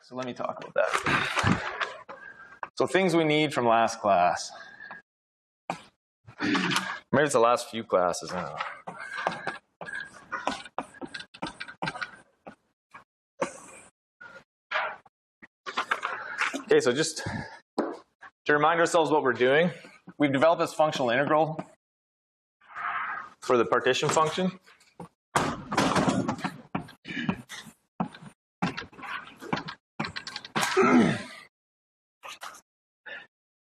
so let me talk about that. So things we need from last class. Maybe it's the last few classes now. Okay, so just to remind ourselves what we're doing, we've developed this functional integral for the partition function.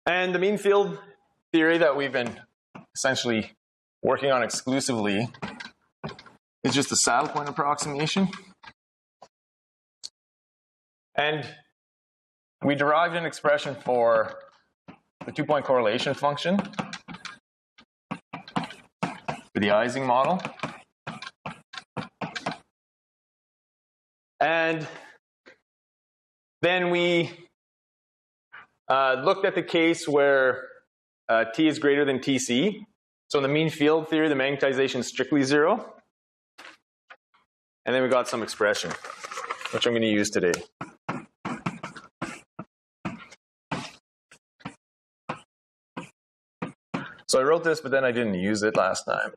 And the mean field theory that we've been essentially working on exclusively is just a saddle point approximation. And we derived an expression for the two-point correlation function for the Ising model. And then we looked at the case where T is greater than Tc. So in the mean field theory, the magnetization is strictly 0. And then we got some expression, which I'm going to use today. So I wrote this, but then I didn't use it last time.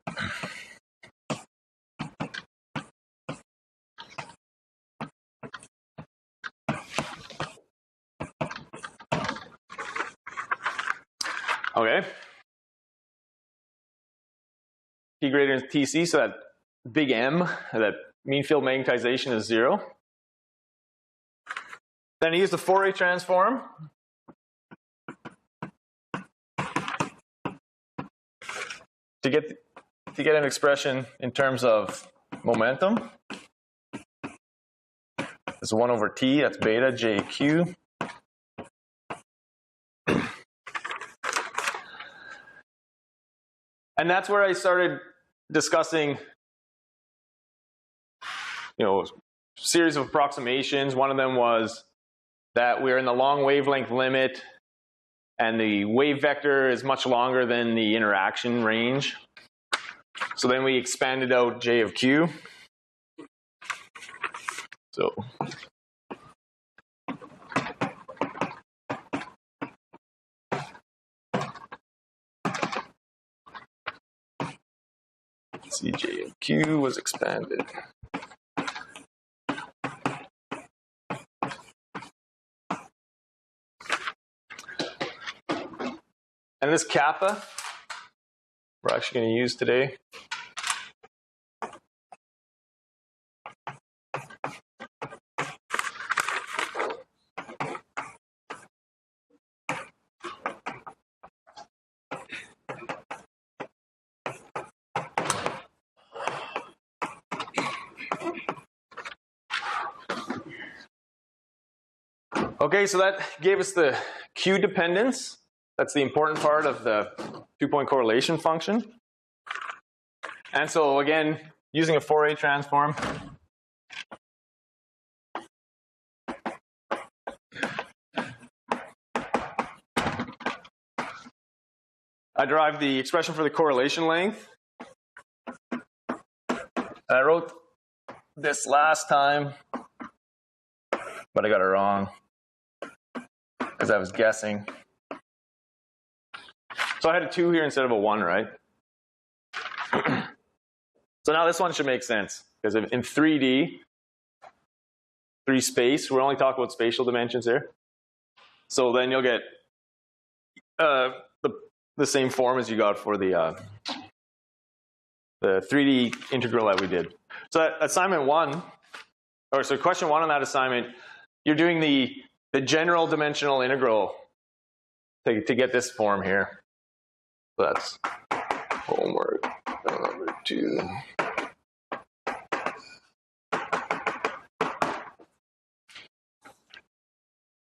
Okay. T greater than Tc, so that big M, that mean field magnetization is 0. Then I use the Fourier transform. To get an expression in terms of momentum. It's 1 over T, that's beta JQ. And that's where I started discussing, series of approximations. One of them was that we're in the long wavelength limit and the wave vector is much longer than the interaction range. So then we expanded out J of Q. So see, J of Q was expanded. And this kappa, we're actually going to use today. Okay, so that gave us the Q dependence. That's the important part of the two-point correlation function. And so again, using a Fourier transform, I derived the expression for the correlation length. I wrote this last time, but I got it wrong because I was guessing. So I had a 2 here instead of a 1, right? So now this one should make sense, because in 3D, 3 space, we're only talking about spatial dimensions here. So then you'll get the same form as you got for the 3D integral that we did. So that assignment 1, or so question 1 on that assignment, you're doing the general dimensional integral to get this form here. So that's homework number 2.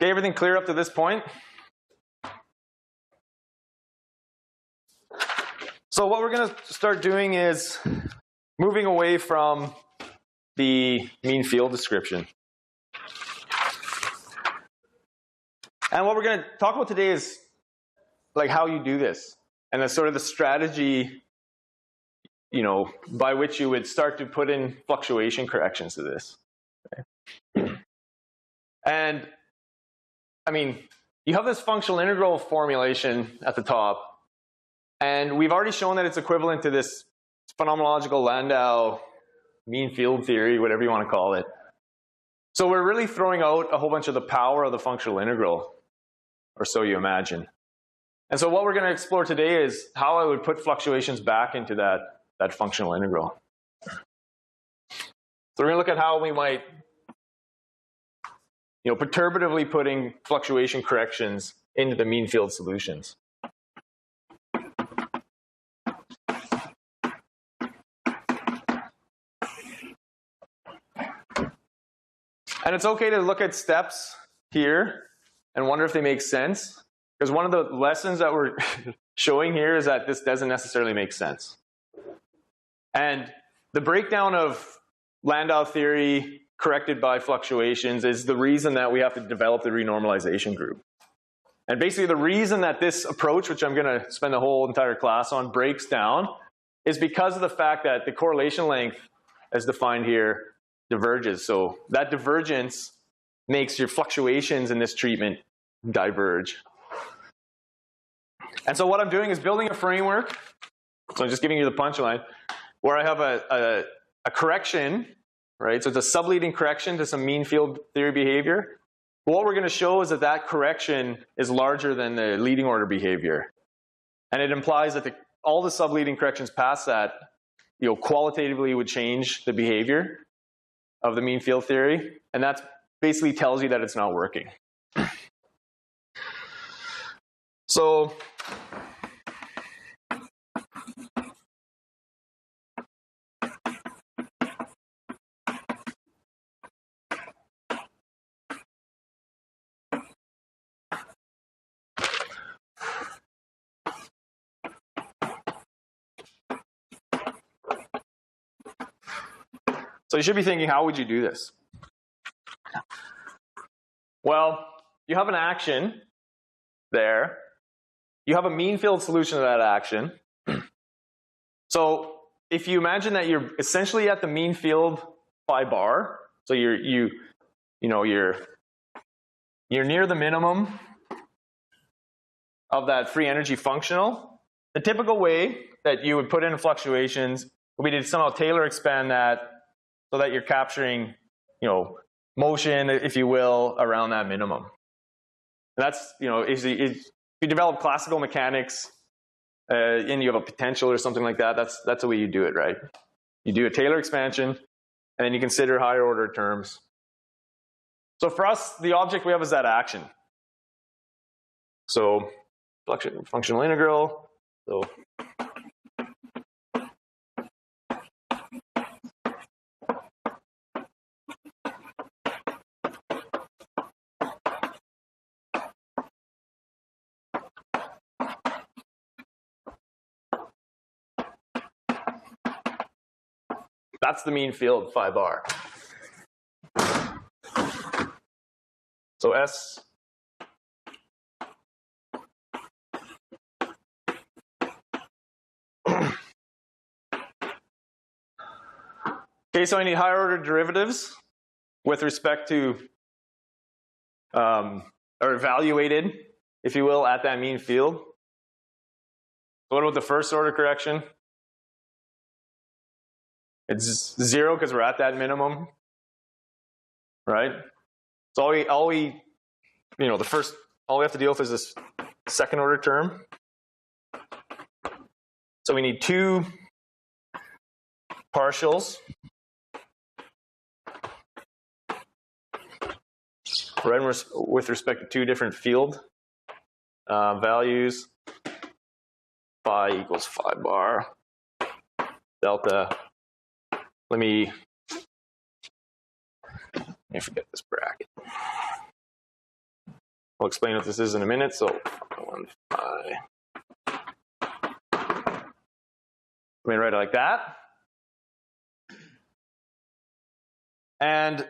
Okay, everything clear up to this point? So what we're going to start doing is moving away from the mean field description. And what we're going to talk about today is like how you do this, and the sort of the strategy, by which you would start to put in fluctuation corrections to this. Okay. And I mean, you have this functional integral formulation at the top, and we've already shown that it's equivalent to this phenomenological Landau mean field theory, whatever you want to call it. So we're really throwing out a whole bunch of the power of the functional integral, or so you imagine. And so what we're going to explore today is how I would put fluctuations back into that functional integral. So we're going to look at how we might, perturbatively putting fluctuation corrections into the mean field solutions. And it's okay to look at steps here and wonder if they make sense, because one of the lessons that we're showing here is that this doesn't necessarily make sense. And the breakdown of Landau theory corrected by fluctuations is the reason that we have to develop the renormalization group. And basically the reason that this approach, which I'm going to spend the whole entire class on, breaks down is because of the fact that the correlation length, as defined here, diverges. So that divergence makes your fluctuations in this treatment diverge. And so what I'm doing is building a framework. So I'm just giving you the punchline, where I have a correction, right? So it's a subleading correction to some mean field theory behavior. But what we're going to show is that that correction is larger than the leading order behavior. And it implies that all the subleading corrections past that, qualitatively would change the behavior of the mean field theory. And that basically tells you that it's not working. So you should be thinking, how would you do this? Well, you have an action there. You have a mean field solution to that action. So if you imagine that you're essentially at the mean field phi bar, so you're near the minimum of that free energy functional, the typical way that you would put in fluctuations would be to somehow Taylor expand that so that you're capturing, motion, if you will, around that minimum. And that's, if you develop classical mechanics and you have a potential or something like that, that's the way you do it, right? You do a Taylor expansion, and then you consider higher order terms. So for us, the object we have is that action. So functional integral. So that's the mean field phi bar. So S okay, so I need higher order derivatives with respect to or evaluated, if you will, at that mean field. So what about the first order correction? It's 0 because we're at that minimum, right? So all we have to deal with is this second order term. So we need two partials, right, with respect to two different field values. Phi equals phi bar delta. Let me forget this bracket. I'll explain what this is in a minute. So 1 phi. Let me write it like that. And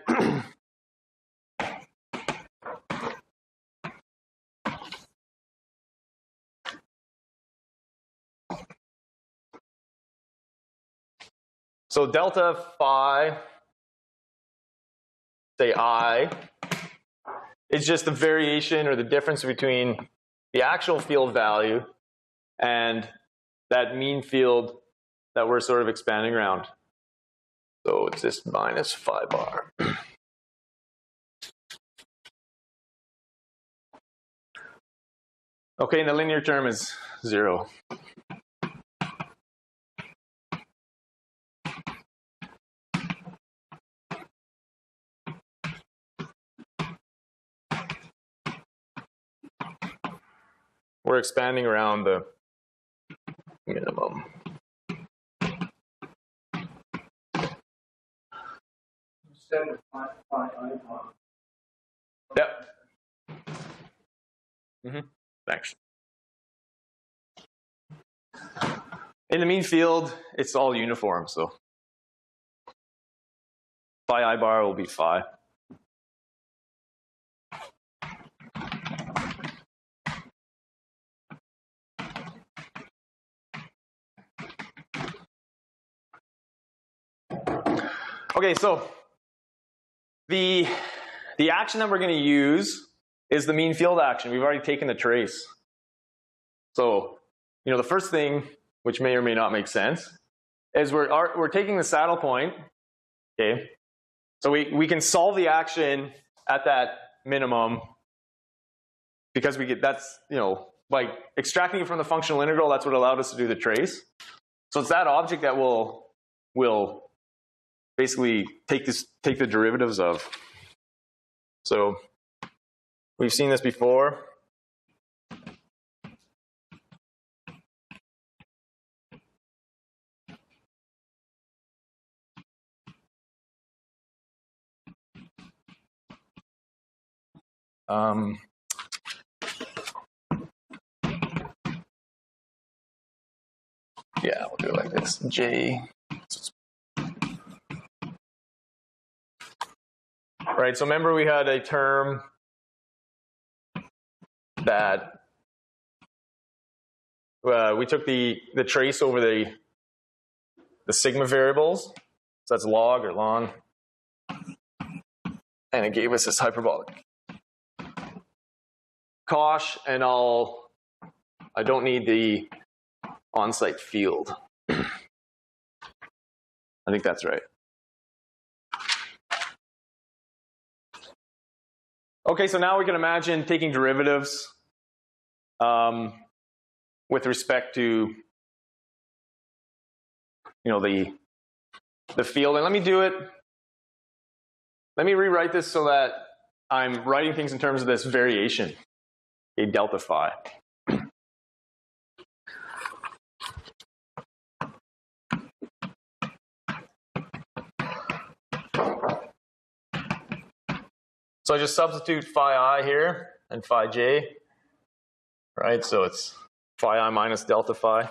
so delta phi, say I, is just the variation or the difference between the actual field value and that mean field that we're sort of expanding around. So it's just minus phi bar. Okay, and the linear term is 0. We're expanding around the minimum. Instead of phi I bar. Yep. Thanks. In the mean field, it's all uniform, so phi I bar will be phi. Okay, so the action that we're going to use is the mean field action. We've already taken the trace. So, the first thing, which may or may not make sense, is we're taking the saddle point. Okay, so we can solve the action at that minimum because that's by extracting it from the functional integral. That's what allowed us to do the trace. So it's that object that we'll basically take the derivatives of. So we've seen this before. Yeah, we'll do it like this. J. Right, so remember we had a term that we took the trace over the sigma variables. So that's log or ln. And it gave us this hyperbolic cosh, and I don't need the on-site field. I think that's right. Okay, so now we can imagine taking derivatives with respect to the field. And let me do it. Let me rewrite this so that I'm writing things in terms of this variation, a delta phi. So I just substitute phi I here and phi j, right? So it's phi I minus delta phi.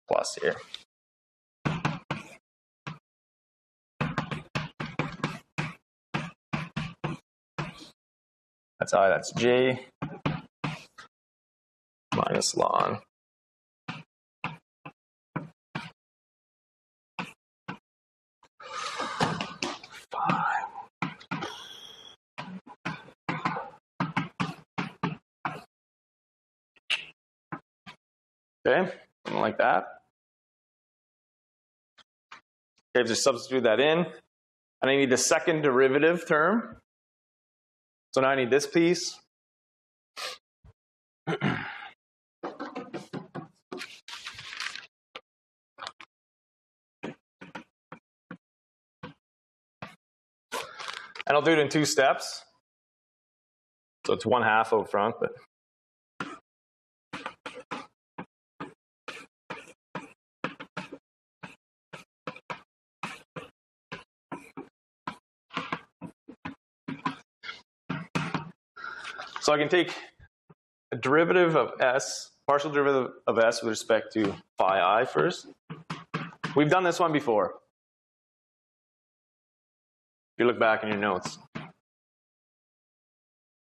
Plus here. That's I, that's j, minus ln. Okay, something like that. Okay, just substitute that in. And I need the second derivative term. So now I need this piece. And I'll do it in 2 steps. So it's 1/2 out front, but so I can take a derivative of s, partial derivative of s with respect to phi I first. We've done this one before. If you look back in your notes.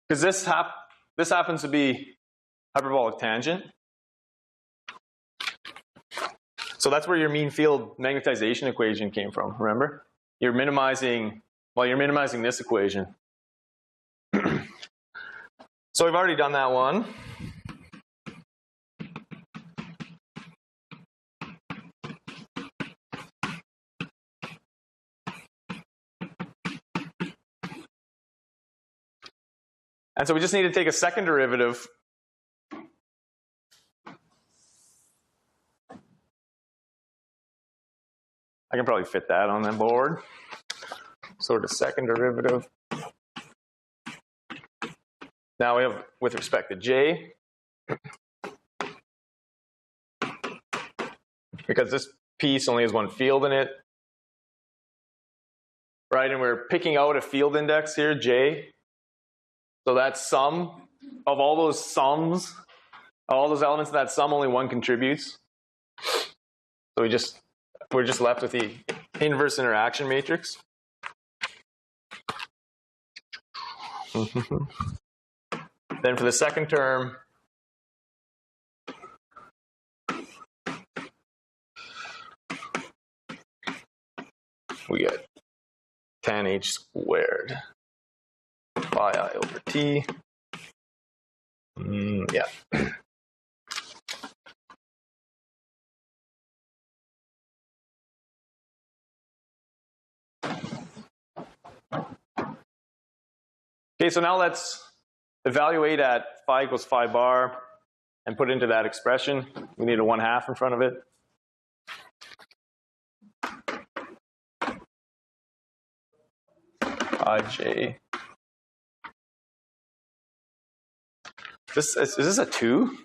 Because this happens to be hyperbolic tangent. So that's where your mean field magnetization equation came from, remember? You're minimizing this equation. So we've already done that one. And so we just need to take a second derivative. I can probably fit that on the board. So the second derivative. Now we have with respect to J. Because this piece only has one field in it. Right, and we're picking out a field index here, J. So that sum of all those sums, all those elements of that sum, only one contributes. So we're just left with the inverse interaction matrix. Then for the second term, we get tan h squared phi I over t. Yeah. Okay, so now let's evaluate at phi equals phi bar and put it into that expression. We need a 1/2 in front of it. Ij. Is this a 2?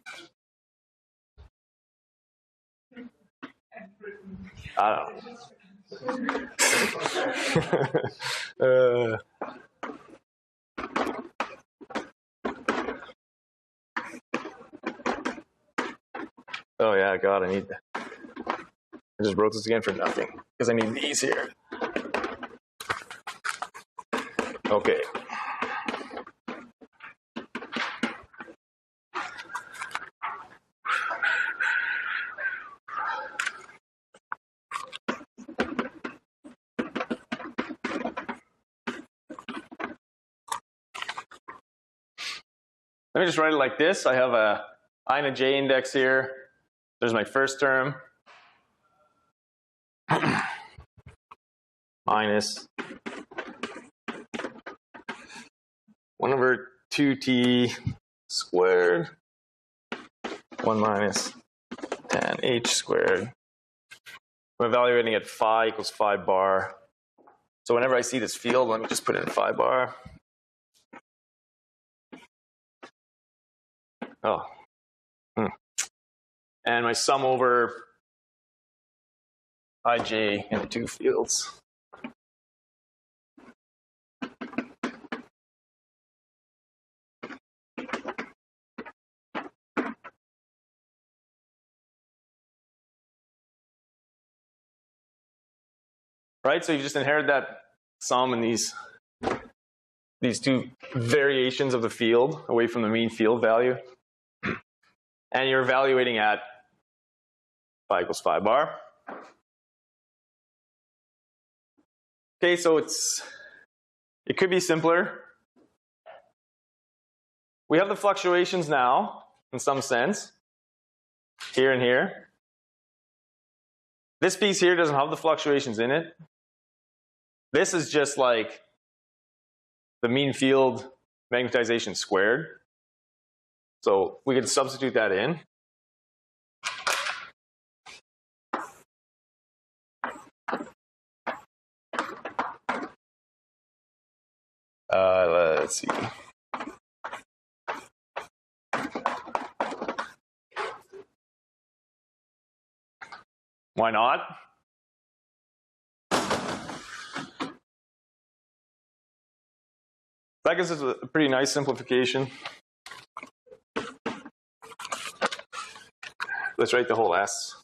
I don't know. Oh yeah, God, I need that. I just wrote this again for nothing because I need these here. Okay. Let me just write it like this. I have a I and a j index here. There's my first term. Minus 1/2t squared. 1 minus tan h squared. I'm evaluating at phi equals phi bar. So whenever I see this field, let me just put it in phi bar. Oh. And my sum over ij in the two fields. Right, so you just inherit that sum and these two variations of the field away from the mean field value. And you're evaluating at phi equals phi bar. Okay, so it could be simpler. We have the fluctuations now, in some sense, here and here. This piece here doesn't have the fluctuations in it. This is just like the mean field magnetization squared. So we can substitute that in. Let's see. Why not? That gives us a pretty nice simplification. Let's write the whole S.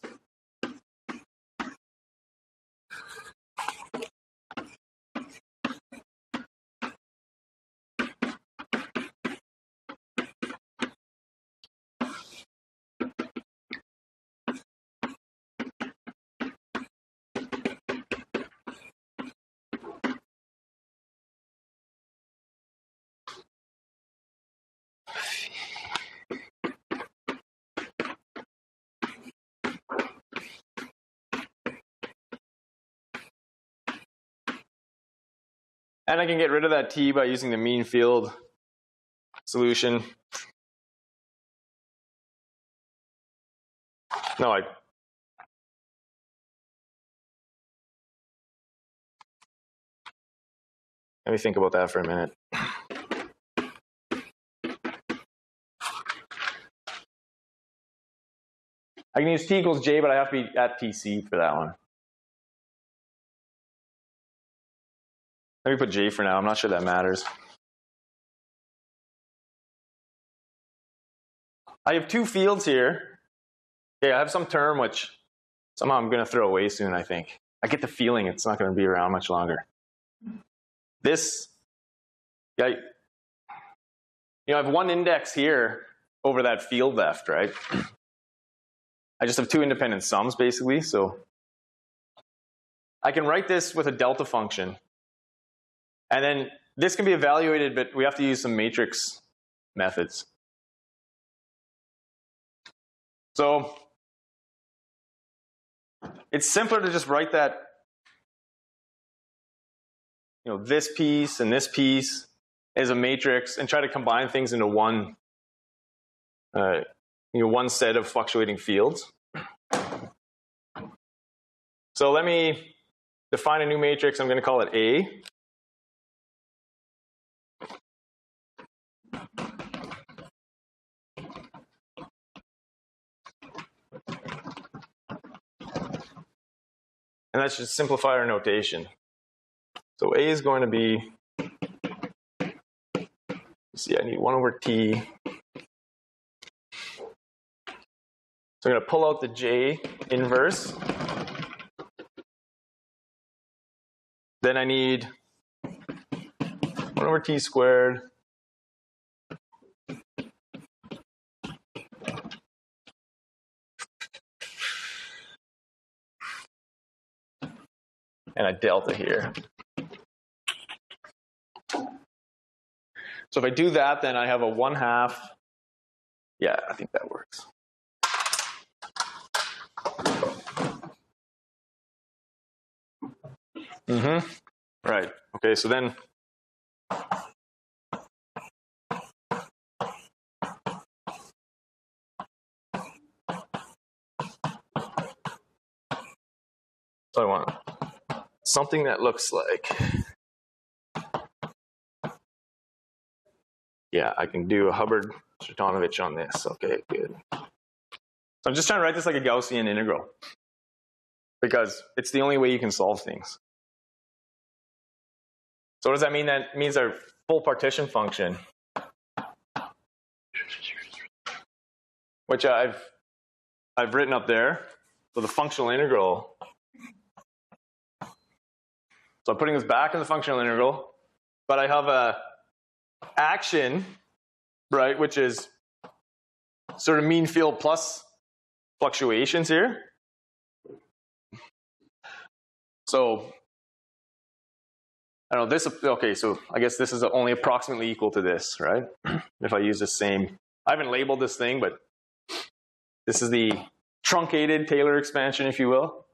And I can get rid of that T by using the mean field solution. No, let me think about that for a minute. I can use T equals J, but I have to be at TC for that one. Let me put J for now. I'm not sure that matters. I have two fields here. Okay, I have some term which somehow I'm going to throw away soon, I think. I get the feeling it's not going to be around much longer. This, I have one index here over that field left, right? I just have two independent sums, basically. So I can write this with a delta function. And then this can be evaluated, but we have to use some matrix methods. So it's simpler to just write that, this piece and this piece as a matrix and try to combine things into one, one set of fluctuating fields. So let me define a new matrix. I'm going to call it A. And let's just simplify our notation. So A is going to be, see, I need 1 over T. So I'm going to pull out the J inverse. Then I need 1 over T squared and a delta here. So if I do that, then I have a 1/2. Yeah, I think that works. Right. Okay, so then so I want something that looks like, yeah, I can do a Hubbard-Stratanovich on this. Okay, good. So I'm just trying to write this like a Gaussian integral because it's the only way you can solve things. So what does that mean? That means our full partition function, which I've written up there. So the functional integral. So I'm putting this back in the functional integral, but I have a action, right, which is sort of mean field plus fluctuations here. So I don't know, this, okay, so I guess this is only approximately equal to this, right? If I use the same, I haven't labeled this thing, but this is the truncated Taylor expansion, if you will.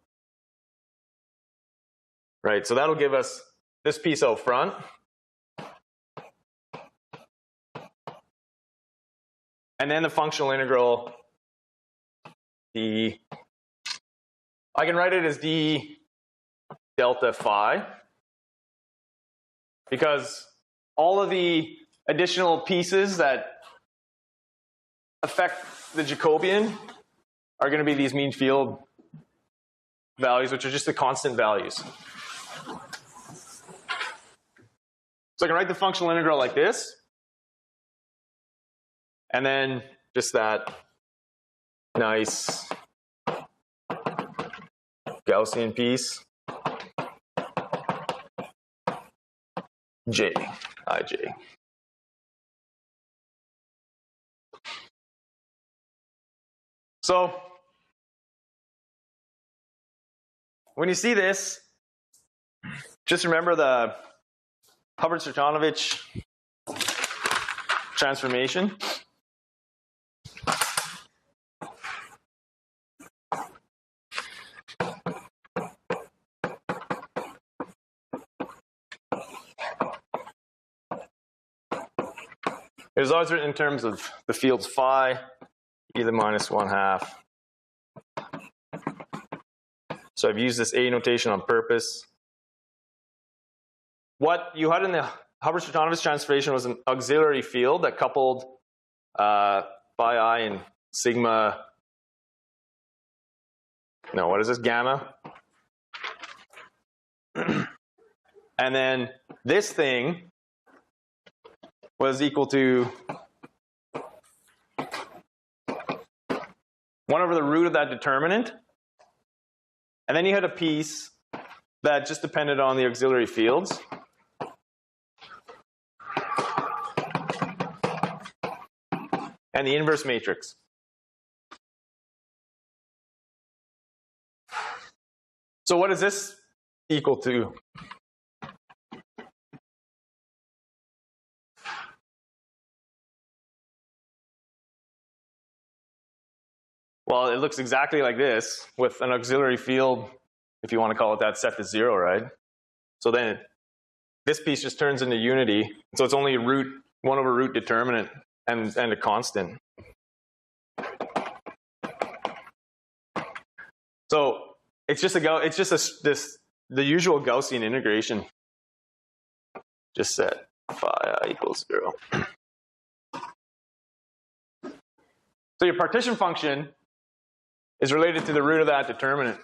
Right, so that'll give us this piece out front. And then the functional integral, I can write it as d delta phi, because all of the additional pieces that affect the Jacobian are going to be these mean field values, which are just the constant values. So I can write the functional integral like this, and then just that nice Gaussian piece, J, Ij. So when you see this, just remember the Hubbard-Stratanovich transformation. It was always written in terms of the fields phi, e to the minus 1/2. So I've used this A notation on purpose. What you had in the Hubbard-Stratonovich transformation was an auxiliary field that coupled phi I and sigma, no, what is this, gamma? And then this thing was equal to 1 over the root of that determinant. And then you had a piece that just depended on the auxiliary fields. And the inverse matrix. So what is this equal to? Well, it looks exactly like this with an auxiliary field, if you want to call it that, set to 0, right? So then this piece just turns into unity. So it's only a root, 1 over root determinant and a constant. So it's just the usual Gaussian integration. Just set phi I equals 0. So your partition function is related to the root of that determinant.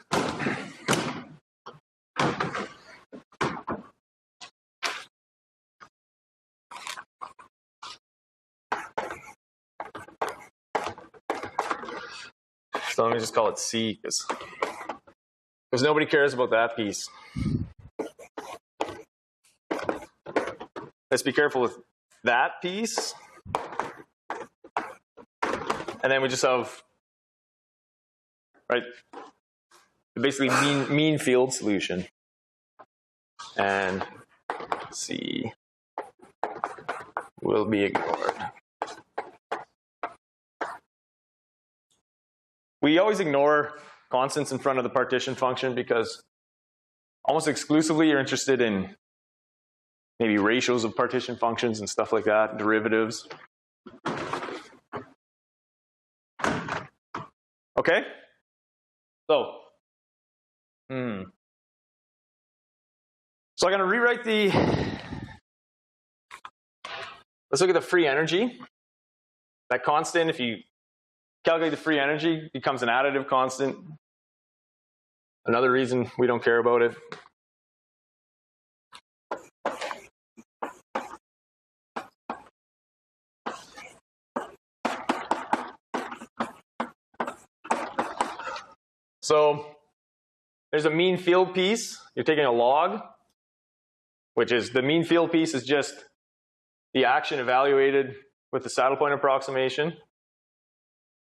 So let me just call it C, because nobody cares about that piece. Let's be careful with that piece. And then we just have, right, basically mean field solution. And C will be ignored. We always ignore constants in front of the partition function because almost exclusively you're interested in maybe ratios of partition functions and stuff like that, derivatives. Okay? So I'm going to rewrite let's look at the free energy. That constant, if you calculate the free energy, becomes an additive constant. Another reason we don't care about it. So there's a mean field piece. You're taking a log, which is the mean field piece is just the action evaluated with the saddle point approximation.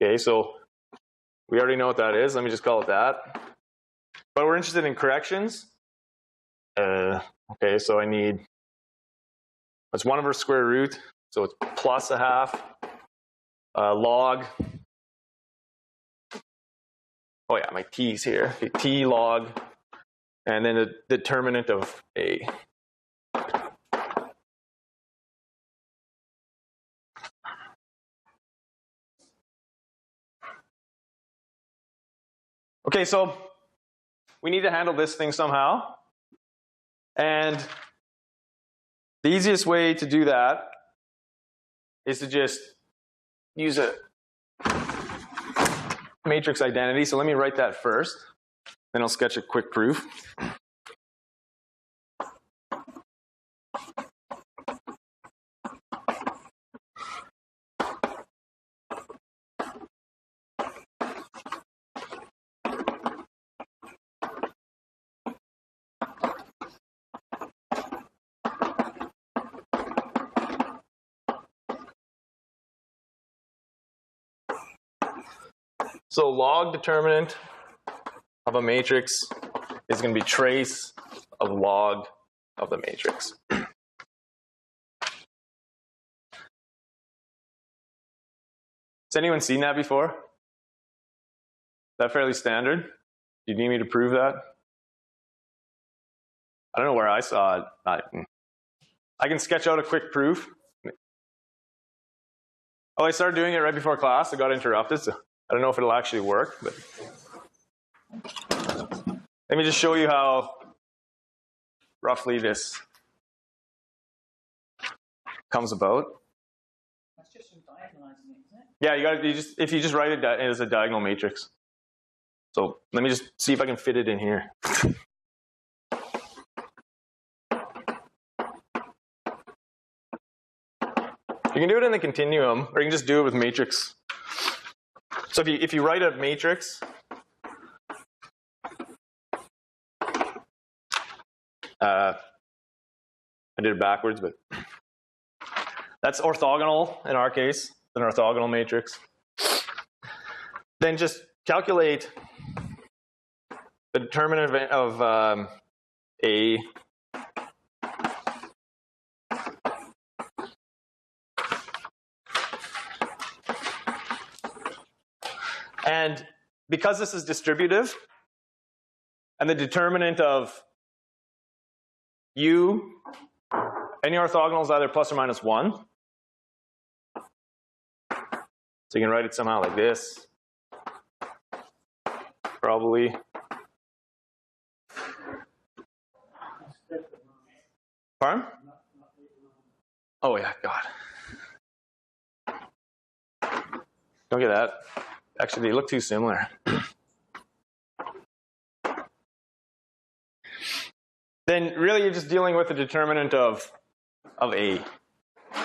Okay, so we already know what that is. Let me just call it that. But we're interested in corrections. Okay, so I need, it's 1 over square root, so it's plus 1/2 log. Oh yeah, my t's here. Okay, t log, and then the determinant of A. Okay, so we need to handle this thing somehow. And the easiest way to do that is to just use a matrix identity. So let me write that first, then I'll sketch a quick proof. So log determinant of a matrix is going to be trace of log of the matrix. Has anyone seen that before? Is that fairly standard? Do you need me to prove that? I don't know where I saw it. I can sketch out a quick proof. Oh, I started doing it right before class. I got interrupted, so I don't know if it'll actually work. But let me just show you how roughly this comes about. That's just from diagonalizing it, isn't it? Yeah, if you just write it as a diagonal matrix. So let me just see if I can fit it in here. You can do it in the continuum, or you can just do it with matrix. So if you write a matrix, I did it backwards, but that's orthogonal in our case, an orthogonal matrix. Then just calculate the determinant of A and because this is distributive and the determinant of U, any orthogonal is either plus or minus 1. So you can write it somehow like this, probably. Pardon? Oh yeah, God. Don't get that. Actually, they look too similar. Then really you're just dealing with the determinant of A,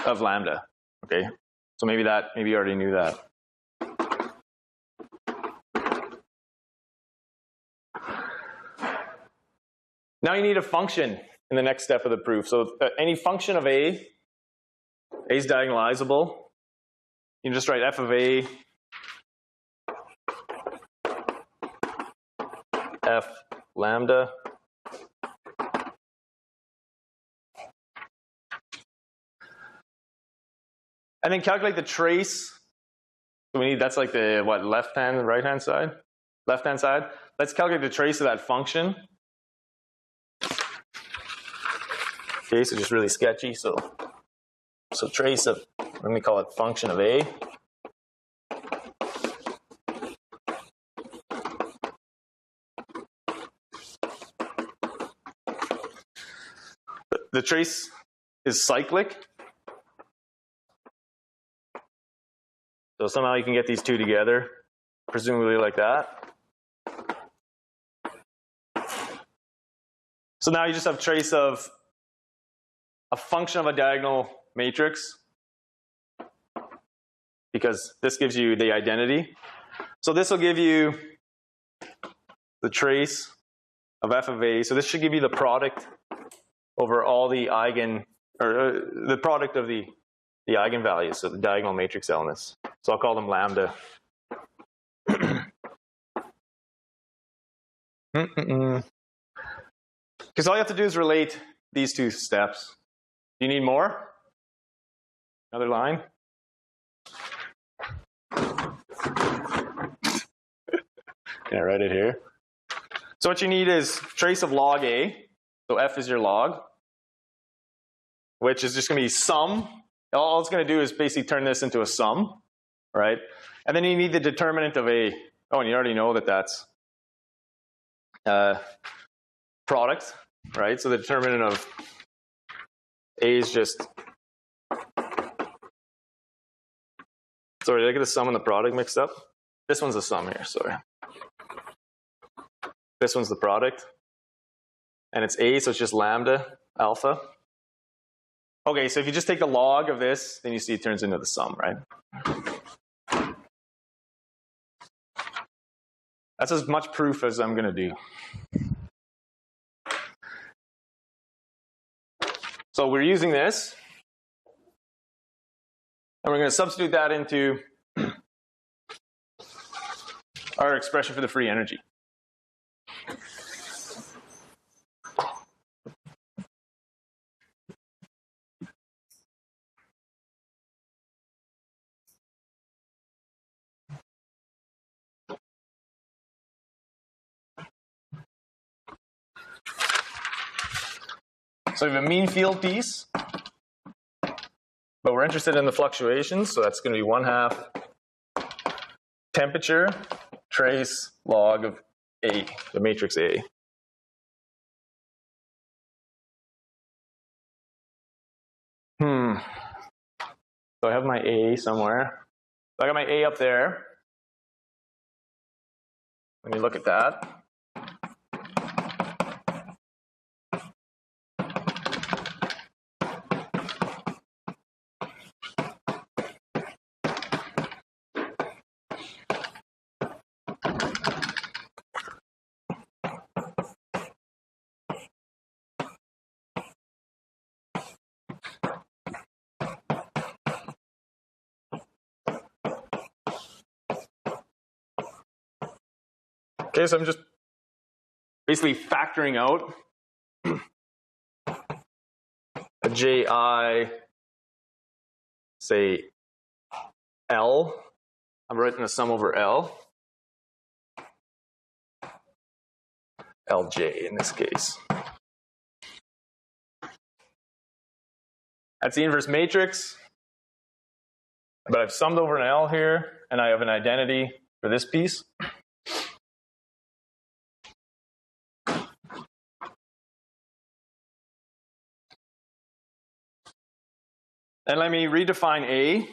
of lambda. Okay? So maybe you already knew that. Now you need a function in the next step of the proof. So any function of A is diagonalizable. You can just write f of A f lambda and then calculate the trace. So that's like the left hand and right hand side? Left hand side. Let's calculate the trace of that function. Okay, so just really sketchy. So trace of, let me call it function of A. The trace is cyclic. So somehow you can get these two together, presumably like that. So now you just have trace of a function of a diagonal matrix, because this gives you the identity. So this will give you the trace of f of A. So this should give you the product over all the the product of the eigenvalues, so the diagonal matrix elements. So I'll call them lambda. Because all you have to do is relate these two steps. Do you need more? Another line? Can I write it here? So what you need is trace of log A. So f is your log, which is just going to be sum. All it's going to do is basically turn this into a sum, right? And then you need the determinant of A. Oh, and you already know that that's product, right? So the determinant of A is just, sorry, did I get the sum and the product mixed up? This one's the sum here, sorry. This one's the product. And it's A, so it's just lambda alpha. Okay, so if you just take the log of this, then you see it turns into the sum, right? That's as much proof as I'm going to do. So we're using this, and we're going to substitute that into our expression for the free energy. So we have a mean field piece. but we're interested in the fluctuations, so that's going to be 1/2 temperature trace log of A, the matrix A. So I have my A somewhere. So I got my A up there. Let me look at that. Okay, so I'm just basically factoring out a JI, say L. I'm writing a sum over L. LJ in this case. That's the inverse matrix, but I've summed over an L here, and I have an identity for this piece. And let me redefine A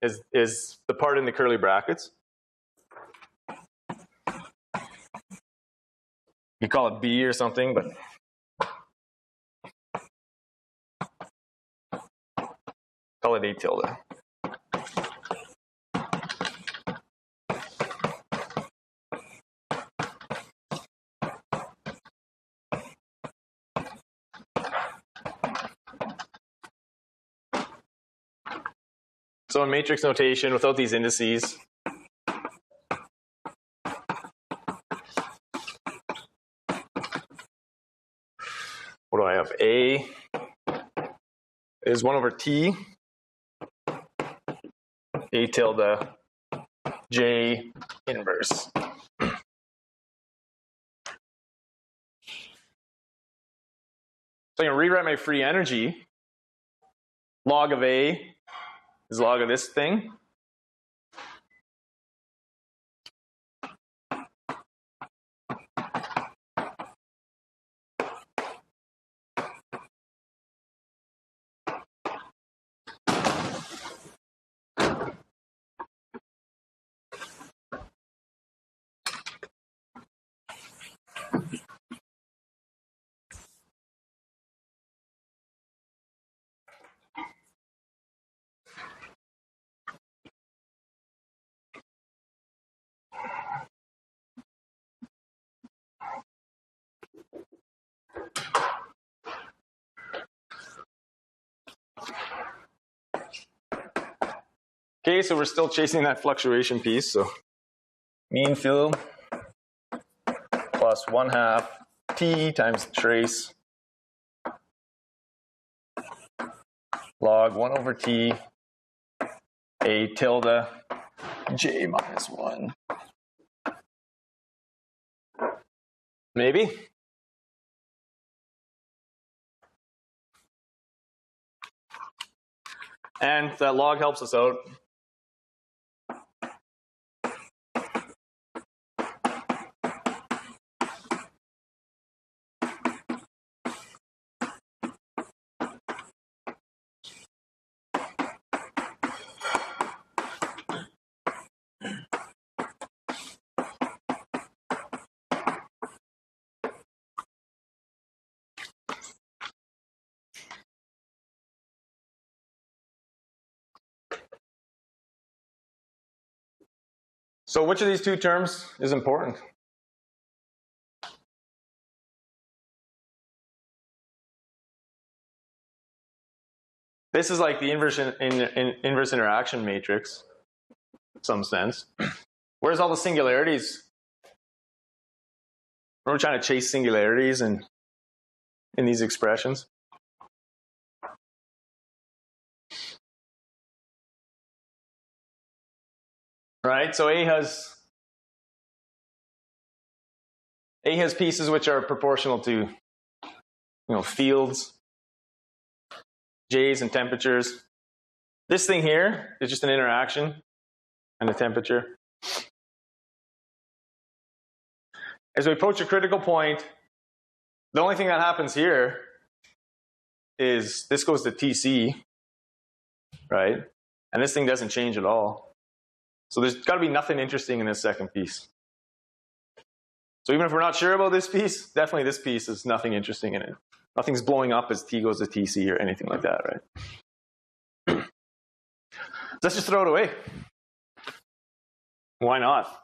is the part in the curly brackets. You call it B or something, but call it A tilde. So in matrix notation, without these indices, what do I have? A is 1/T, A tilde, J inverse. So I'm going to rewrite my free energy. Log of A is log of this thing. Okay, so we're still chasing that fluctuation piece. So mean field plus 1/2 T times trace log 1/T A tilde J minus 1. Maybe? And that log helps us out. So which of these two terms is important? This is like the inverse interaction matrix, in some sense. Where's all the singularities? We're trying to chase singularities in these expressions. Right, so A has pieces which are proportional to, fields. J's and temperatures. This thing here is just an interaction and a temperature. As we approach a critical point, the only thing that happens here is this goes to TC, right? And this thing doesn't change at all. So there's got to be nothing interesting in this second piece. So even if we're not sure about this piece, definitely this piece is nothing interesting in it. Nothing's blowing up as T goes to TC or anything like that, right? Let's just throw it away. Why not?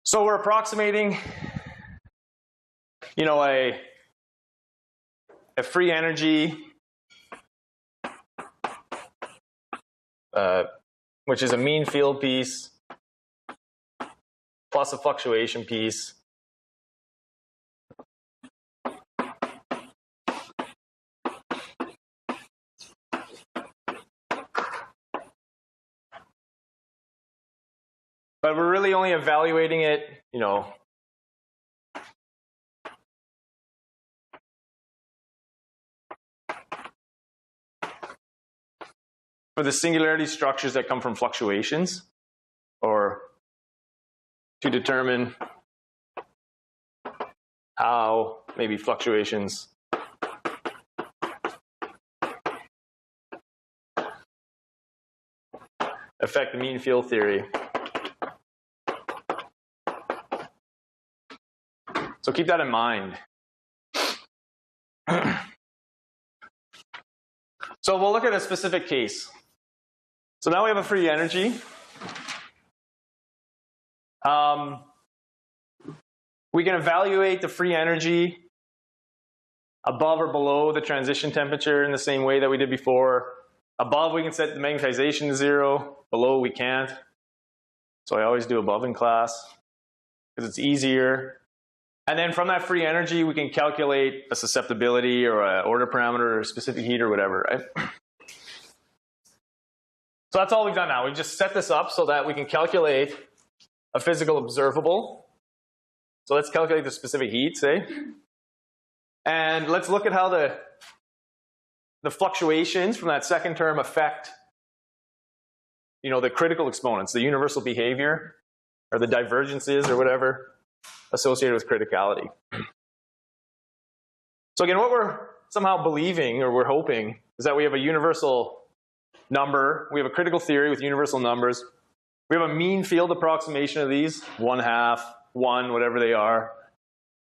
So we're approximating, you know, a free energy, which is a mean field piece, plus a fluctuation piece. But we're really only evaluating it, you know, for the singularity structures that come from fluctuations, or to determine how maybe fluctuations affect the mean field theory. So keep that in mind. So we'll look at a specific case. So now we have a free energy. We can evaluate the free energy above or below the transition temperature in the same way that we did before. Above, we can set the magnetization to 0. Below, we can't. So I always do above in class because it's easier. And then from that free energy, we can calculate a susceptibility or an order parameter or a specific heat or whatever, right? So that's all we've done now. We've just set this up so that we can calculate a physical observable. So let's calculate the specific heat, say. And let's look at how the fluctuations from that second term affect, you know, the critical exponents, the universal behavior, or the divergences or whatever associated with criticality. So again, what we're somehow believing, or we're hoping, is that we have a universal number. We have a critical theory with universal numbers. We have a mean field approximation of these, 1/2, 1, whatever they are.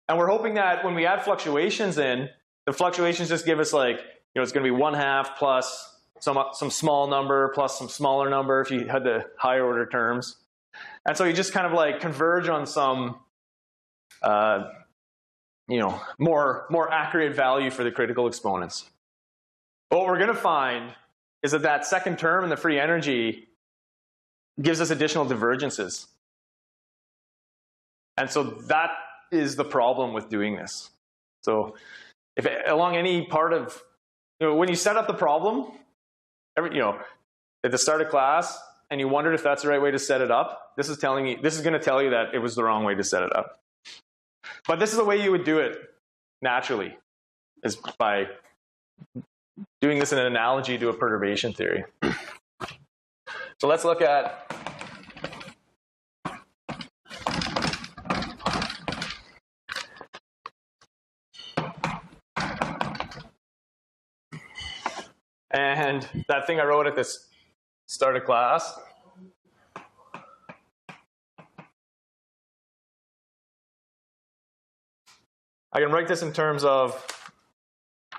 And we're hoping that when we add fluctuations in, the fluctuations just give us like, you know, it's going to be 1/2 plus some small number plus some smaller number if you had the higher order terms. And so you just kind of like converge on some you know, more accurate value for the critical exponents. But what we're going to find is that that second term in the free energy gives us additional divergences. And so that is the problem with doing this. So if along any part of, you know, when you set up the problem, you know, at the start of class, and you wondered if that's the right way to set it up, this is going to tell you that it was the wrong way to set it up. But this is the way you would do it naturally, is by doing this in an analogy to a perturbation theory. So let's look at and that thing I wrote at the start of class. I can write this in terms of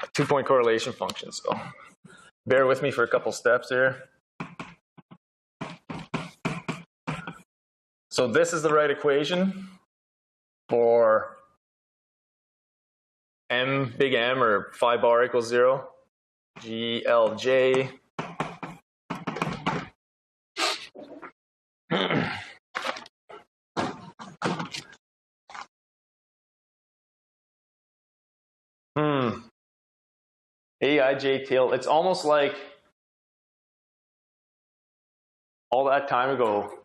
a 2-point correlation function. So bear with me for a couple steps here. So this is the right equation for M, big M, or phi bar equals 0. GLJ. AIJ tilde. It's almost like all that time ago,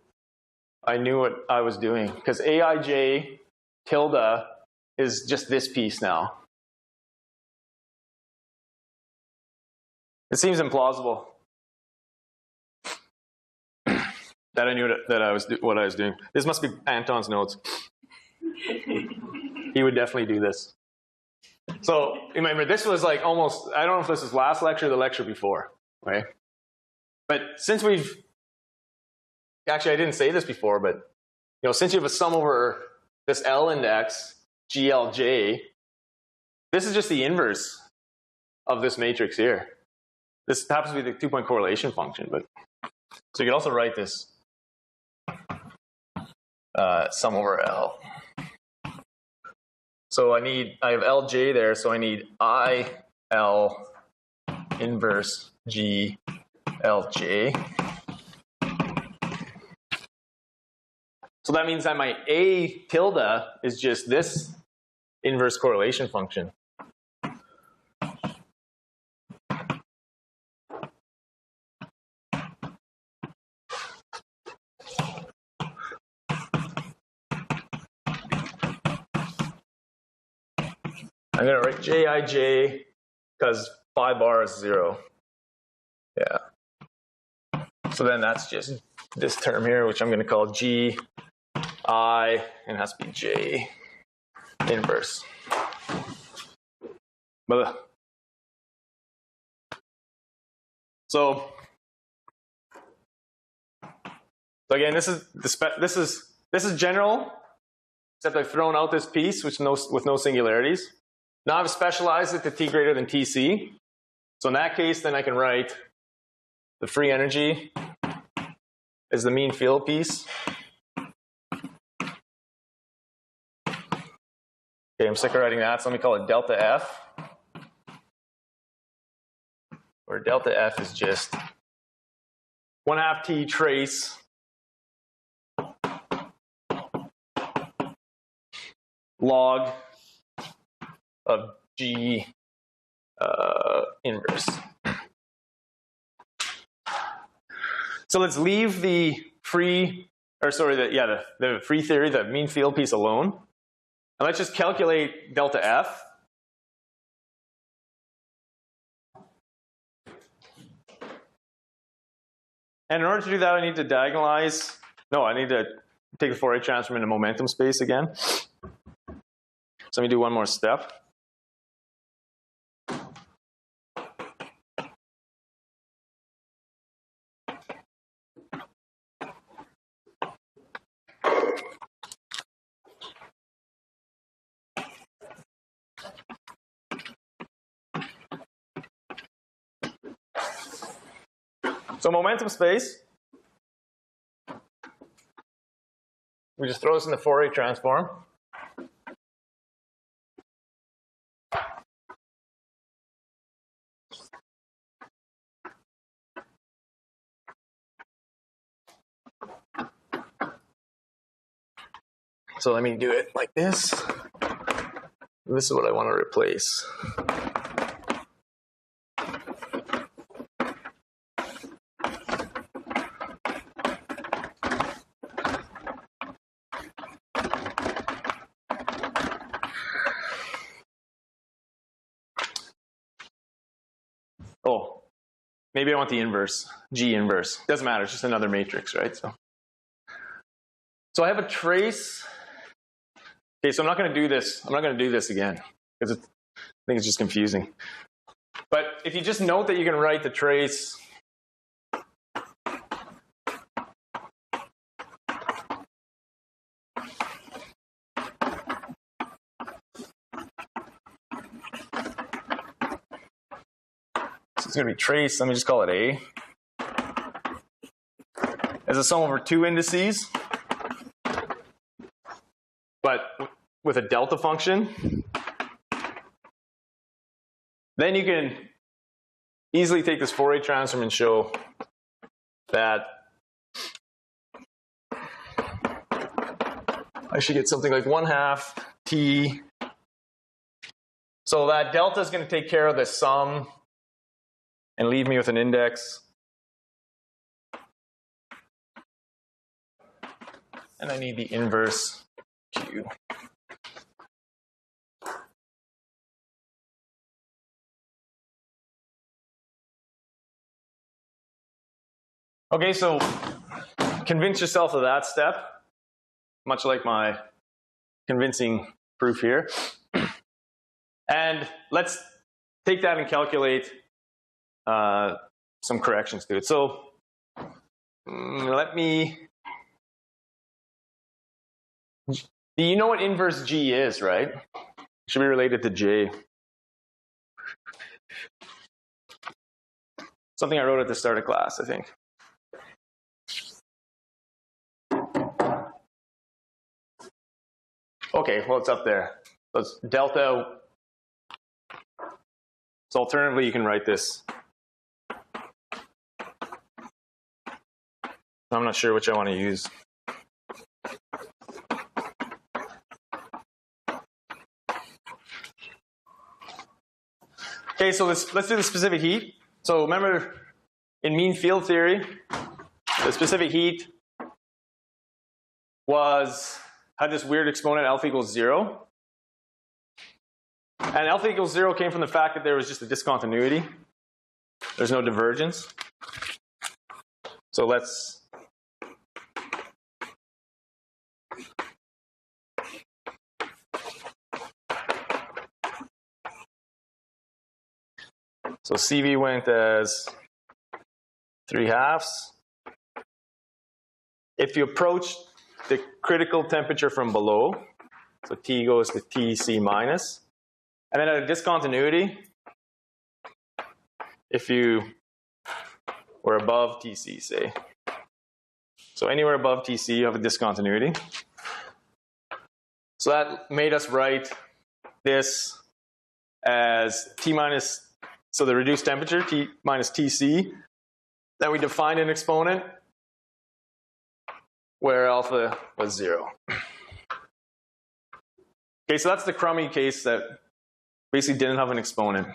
I knew what I was doing. Because AIJ tilde is just this piece now. It seems implausible that I knew that I was what I was doing. This must be Anton's notes. He would definitely do this. So remember, this was like almost, I don't know if this was last lecture or the lecture before, right? But since we've, actually I didn't say this before, but since you have a sum over this L index, GLJ, this is just the inverse of this matrix here. This happens to be the 2-point correlation function, but so you can also write this sum over L. So I have LJ there, so I need IL inverse GLJ. So that means that my A tilde is just this inverse correlation function. I'm going to write Jij because phi bar is 0. Yeah. So then that's just this term here, which I'm going to call Gi, and it has to be J inverse. So again, this is general, except I've thrown out this piece with no singularities. Now I've specialized it to t greater than Tc. So in that case, then I can write the free energy as the mean field piece. Okay, I'm sick of writing that, so let me call it delta F. Where delta F is just 1/2 T trace log of G inverse. So let's leave the free, the free theory, the mean field piece alone. And let's just calculate delta F. And in order to do that, I need to diagonalize. No, I need to take the Fourier transform into momentum space again. So let me do one more step. So momentum space, we just throw this in the Fourier transform. So let me do it like this. This is what I want to replace. Oh, maybe I want the inverse, G inverse. Doesn't matter, it's just another matrix, right? So I have a trace. Okay, so I'm not going to do this. I'm not going to do this again because I think it's just confusing. But if you just note that you can write the trace it's going to be trace, let me just call it A, as a sum over two indices, but with a delta function. then you can easily take this Fourier transform and show that I should get something like 1/2 t. So that delta is going to take care of the sum and leave me with an index. And I need the inverse q. Okay, so convince yourself of that step, much like my convincing proof here. And let's take that and calculate some corrections to it. So let me, do you know what inverse G is, right? It should be related to J. Something I wrote at the start of class, I think. Okay, well, it's up there. So it's delta. So alternatively, you can write this. I'm not sure which I want to use. Okay, so let's do the specific heat. So remember, in mean field theory, the specific heat had this weird exponent alpha equals 0. And alpha equals 0 came from the fact that there was just a discontinuity. There's no divergence. So let's so CV went as 3/2. If you approach the critical temperature from below, so T goes to TC minus, and then at a discontinuity, if you were above TC, say. So anywhere above TC, you have a discontinuity. So that made us write this as T minus, so the reduced temperature, T minus TC. Then we defined an exponent where alpha was 0. Okay, so that's the crummy case that basically didn't have an exponent.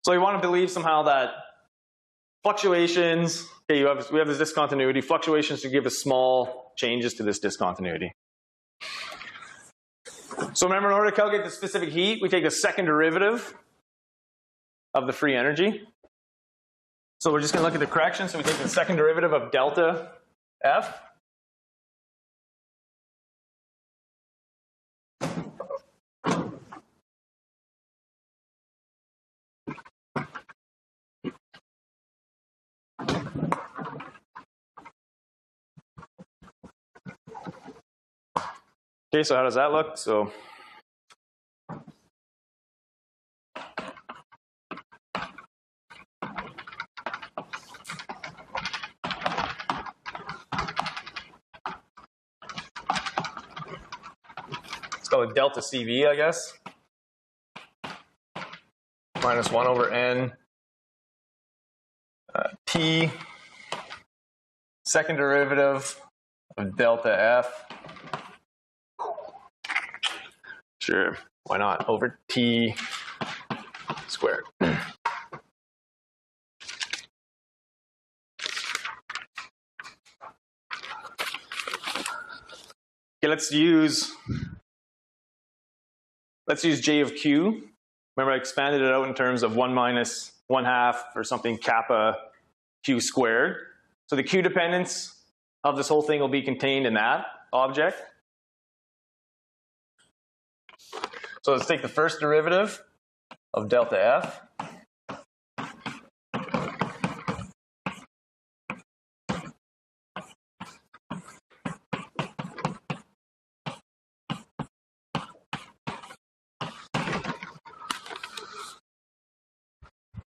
So you want to believe somehow that fluctuations, okay, we have this discontinuity, fluctuations should give us small changes to this discontinuity. So remember, in order to calculate the specific heat, we take the second derivative of the free energy. So we're just going to look at the correction. So we take the second derivative of delta F. Okay, so how does that look? So let's call it delta CV, I guess. Minus 1 over N T, second derivative of delta F. Sure, why not? Over T squared. Okay, let's use J of Q. Remember, I expanded it out in terms of 1 minus 1/2 or something kappa Q squared. So the Q dependence of this whole thing will be contained in that object. So let's take the first derivative of delta F.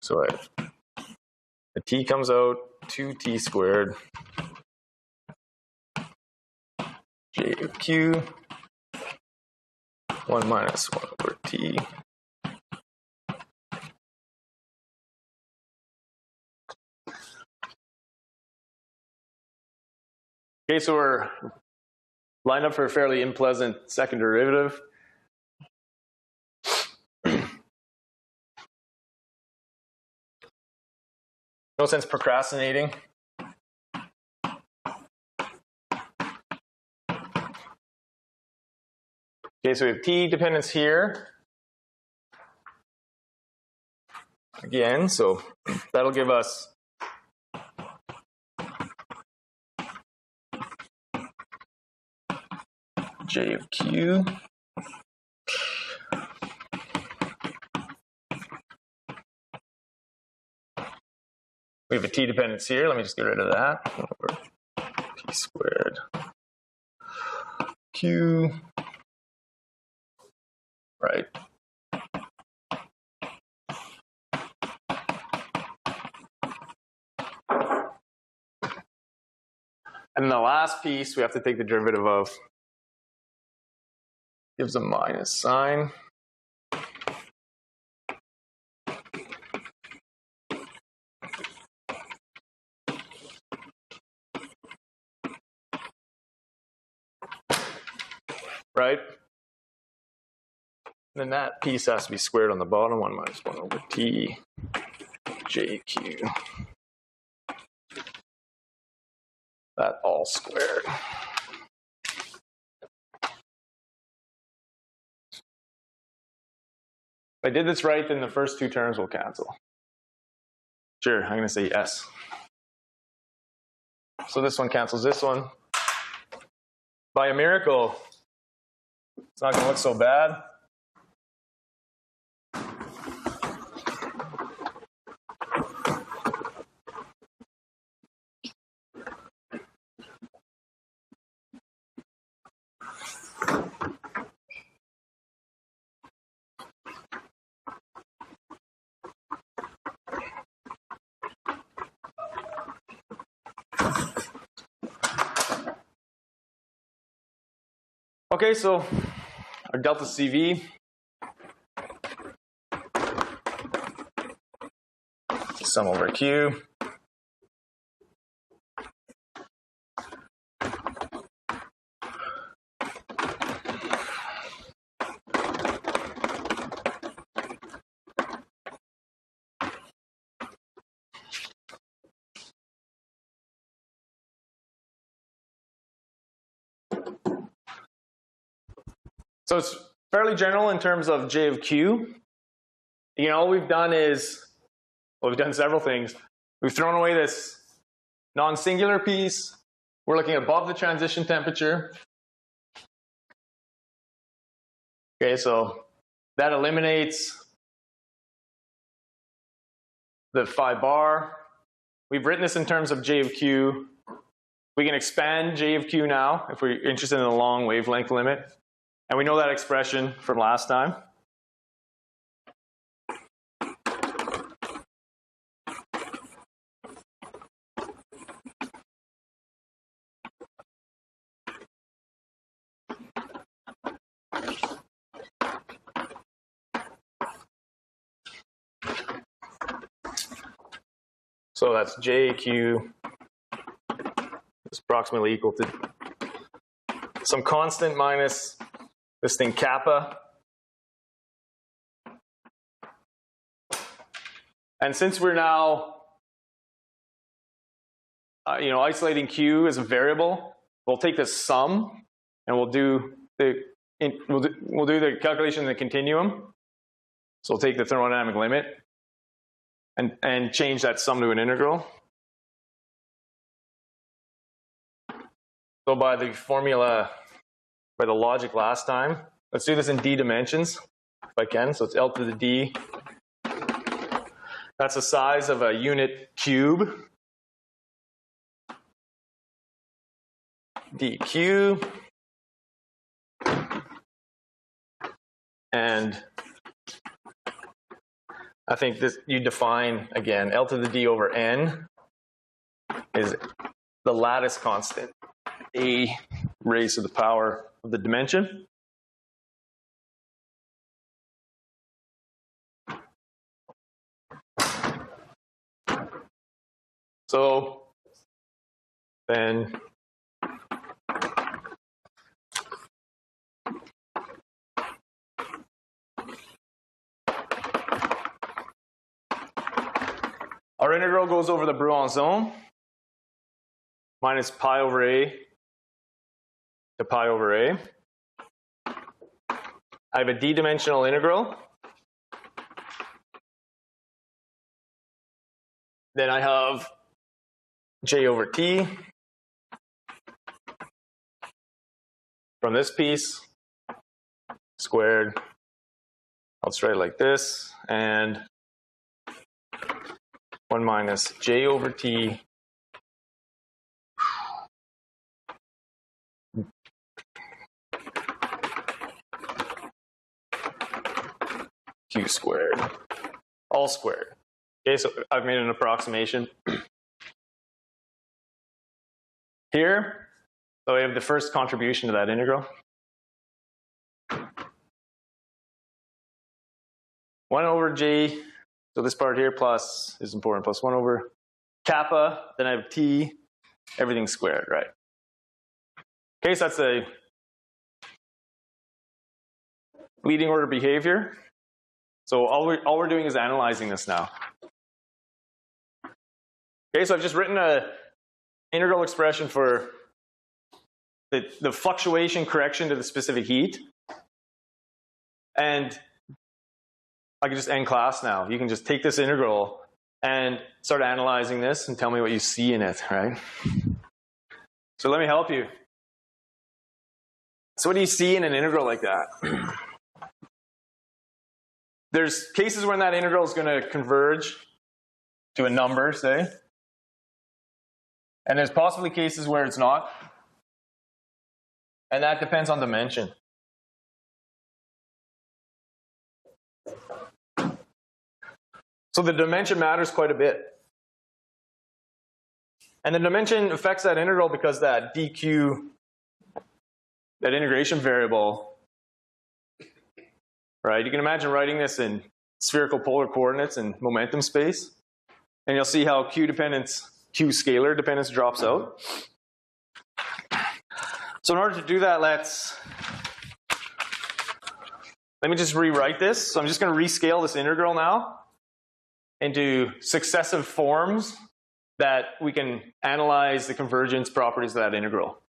So the T comes out 2T squared J of Q 1 minus 1 over t. Okay, so we're lined up for a fairly unpleasant second derivative. No sense procrastinating. Okay, so we have t dependence here. Again, so that'll give us j of q. We have a t dependence here. Let me just get rid of that. Over t squared q. Right. And the last piece we have to take the derivative of gives a minus sign. Right? Then that piece has to be squared on the bottom, 1 minus 1 over t jq. That all squared. If I did this right, then the first two terms will cancel. Sure, I'm going to say yes. So this one cancels this one. By a miracle, it's not going to look so bad. Okay, so our delta CV sum over Q. So it's fairly general in terms of J of Q. You know, all we've done is, well, we've done several things. We've thrown away this non-singular piece. We're looking above the transition temperature. Okay, so that eliminates the phi bar. We've written this in terms of J of Q. We can expand J of Q now if we're interested in the long wavelength limit. And we know that expression from last time. So that's JQ is approximately equal to some constant minus this thing kappa. And since we're now isolating Q as a variable, we'll take this sum and we'll do the calculation in the continuum. So we'll take the thermodynamic limit and change that sum to an integral. So by the formula, by the logic last time, let's do this in d dimensions, if I can. So it's L to the d. That's the size of a unit cube. dq. And I think this, you define, again, L to the d over n is the lattice constant, a raised to the power of the dimension. So then our integral goes over the Brouillon zone, minus pi over a to pi over a. I have a d-dimensional integral. Then I have j over t from this piece squared. I'll just write it like this, and 1 minus j over t q squared, all squared. Okay, so I've made an approximation. Here, so we have the first contribution to that integral. 1 over j, so this part here plus is important, plus 1 over kappa, then I have t, everything squared, right? Okay, so that's a leading order behavior. So all we're doing is analyzing this now. Okay, so I've just written a integral expression for the fluctuation correction to the specific heat. And I can just end class now. You can just take this integral and start analyzing this and tell me what you see in it, right? So let me help you. So what do you see in an integral like that? There's cases when that integral is going to converge to a number, say. And there's possibly cases where it's not. And that depends on dimension. So the dimension matters quite a bit. And the dimension affects that integral because that dq, that integration variable, right? You can imagine writing this in spherical polar coordinates and momentum space. And you'll see how q scalar dependence drops out. So in order to do that, let me just rewrite this. So I'm just going to rescale this integral now into successive forms that we can analyze the convergence properties of that integral.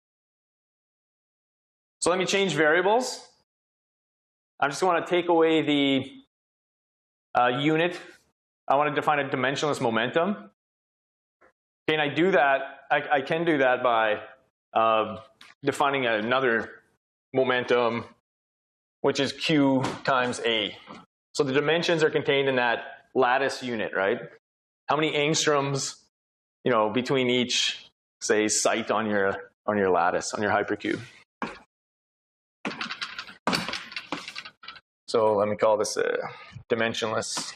So let me change variables. I just want to take away the unit. I want to define a dimensionless momentum. Okay, and I do that. I can do that by defining another momentum, which is q times a. So the dimensions are contained in that lattice unit, right? How many angstroms, between each, say, site on your lattice, on your hypercube. So let me call this a dimensionless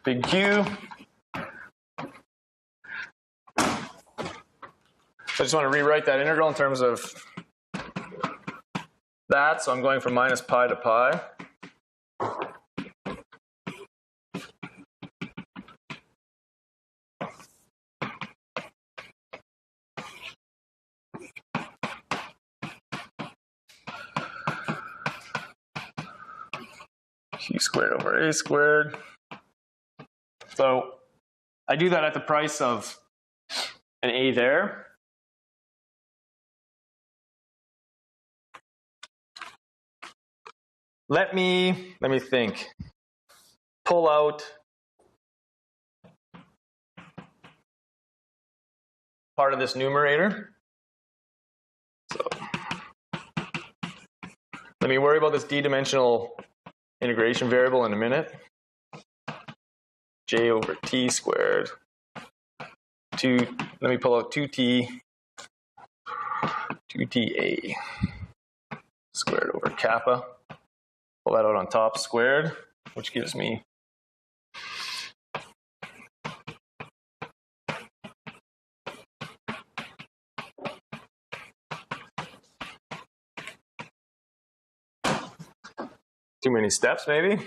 big Q. So I just want to rewrite that integral in terms of that. So I'm going from minus pi to pi. Q squared over a squared. So I do that at the price of an a there. Let me think. Pull out part of this numerator. So let me worry about this d-dimensional integration variable in a minute. J over t squared. Let me pull out 2ta squared over kappa. Pull that out on top squared, which gives me Too many steps, maybe?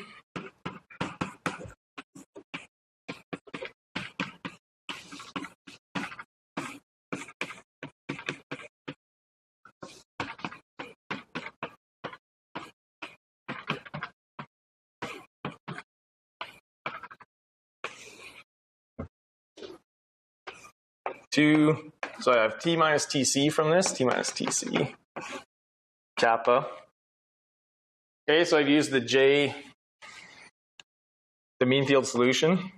So I have T minus TC from this, T minus TC, kappa. Okay, so I've used the J, the mean field solution.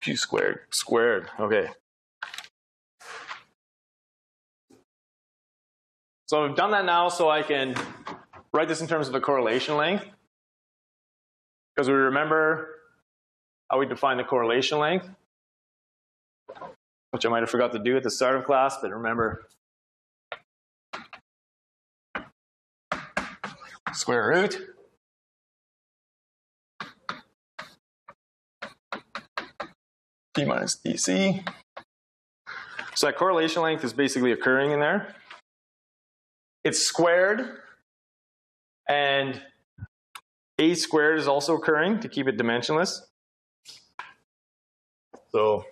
Q squared, okay. So I've done that now so I can write this in terms of a correlation length. Because we remember how we define the correlation length, which I might have forgot to do at the start of class, but remember, square root T minus DC. So that correlation length is basically occurring in there. It's squared, and A squared is also occurring to keep it dimensionless. So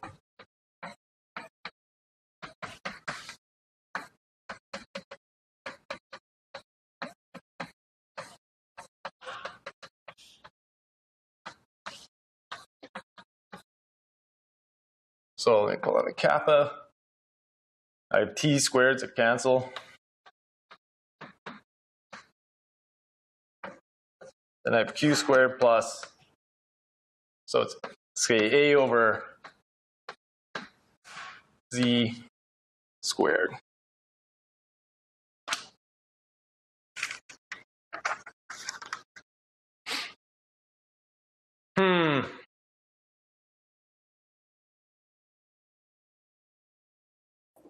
let me call that a kappa. I have T squared to cancel. Then I have Q squared plus, so it's say A over Z squared.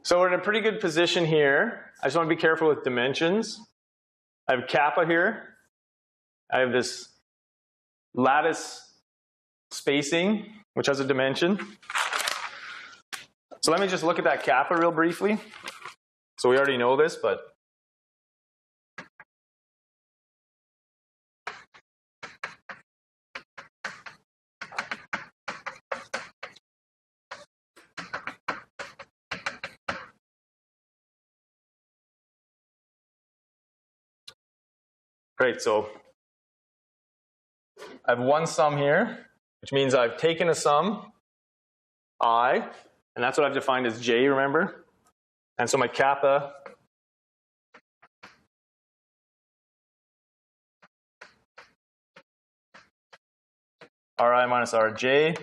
So we're in a pretty good position here. I just want to be careful with dimensions. I have kappa here. I have this lattice spacing, which has a dimension. So let me just look at that kappa real briefly. So we already know this, but great, so I have one sum here, which means I've taken a sum, I, and that's what I've defined as J, remember? And so my kappa Ri minus Rj.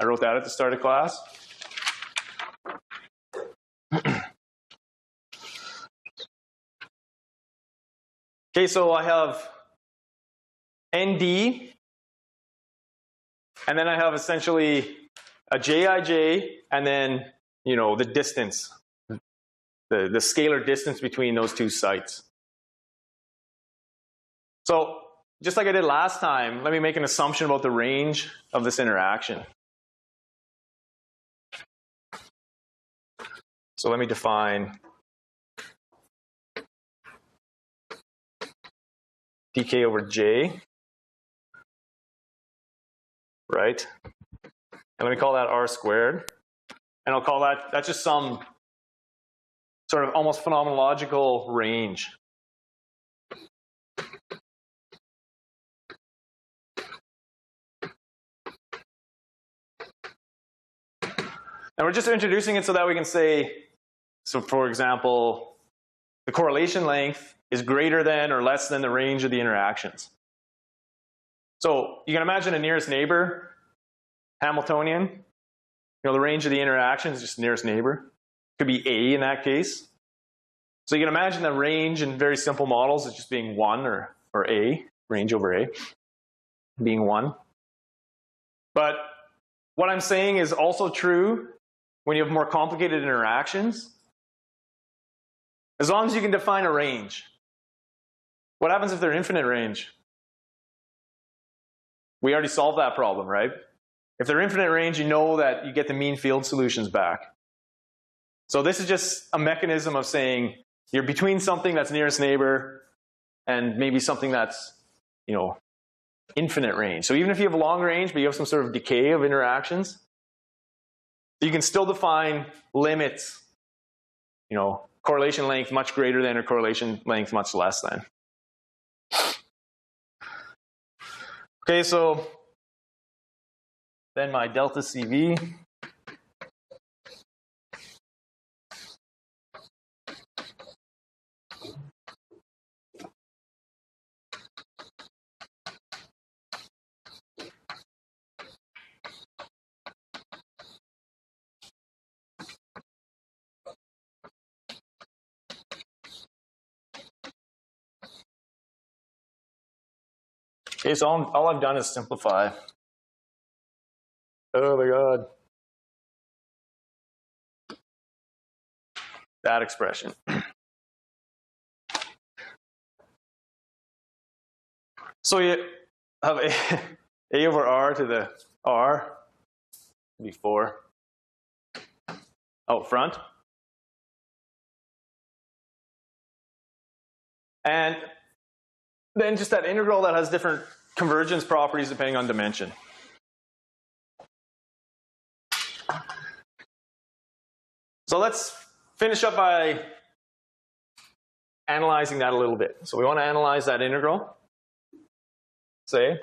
I wrote that at the start of class. Okay, so I have ND, and then I have essentially a Jij, and then, you know, the distance, the scalar distance between those two sites. So just like I did last time, let me make an assumption about the range of this interaction. So let me define dk over j, right? And let me call that r squared. And I'll call that, that's just some sort of almost phenomenological range. And we're just introducing it so that we can say, so for example, the correlation length is greater than or less than the range of the interactions. So you can imagine a nearest neighbor, Hamiltonian. You know, the range of the interaction is just nearest neighbor. Could be A in that case. So you can imagine the range in very simple models as just being 1 or A, range over A, being 1. But what I'm saying is also true when you have more complicated interactions. As long as you can define a range. What happens if they're infinite range? We already solved that problem, right? If they're infinite range, you know that you get the mean field solutions back. So this is just a mechanism of saying, You're between something that's nearest neighbor and maybe something that's, you know, infinite range. So even if you have a long range, but you have some sort of decay of interactions, you can still define limits, you know, correlation length much greater than or correlation length much less than. Okay, so then my delta CV. Okay, so all I've done is simplify. Oh my God. That expression. So you have a over r to the r, be 4 out front. And then just that integral that has different convergence properties depending on dimension. So let's finish up by analyzing that a little bit. So we want to analyze that integral. Say,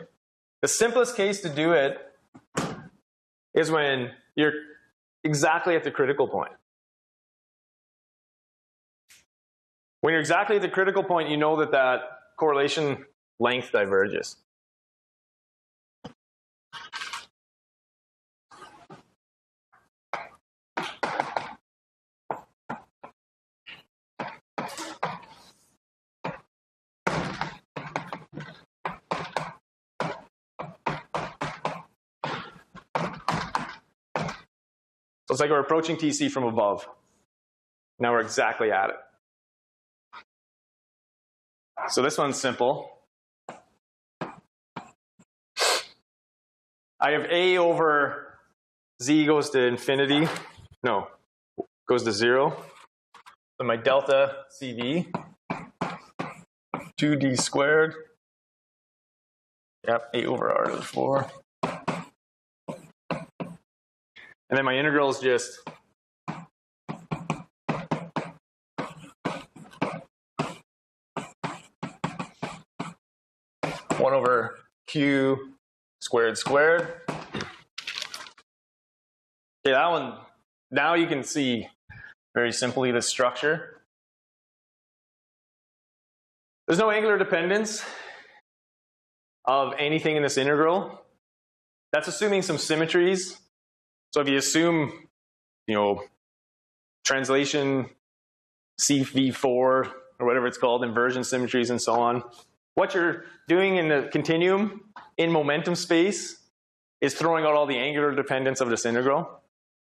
the simplest case to do it is when you're exactly at the critical point. When you're exactly at the critical point, you know that that correlation length diverges. So it's like we're approaching TC from above. Now we're exactly at it. So this one's simple. I have A over Z goes to infinity. No, goes to 0. So my delta CV, 2D squared. Yep, A over R to the 4. And then my integral is just one over Q squared squared. Okay, that one, now you can see very simply the structure. There's no angular dependence of anything in this integral. That's assuming some symmetries. So if you assume, you know, translation CV4 or whatever it's called, inversion symmetries and so on, what you're doing in the continuum in momentum space is throwing out all the angular dependence of this integral.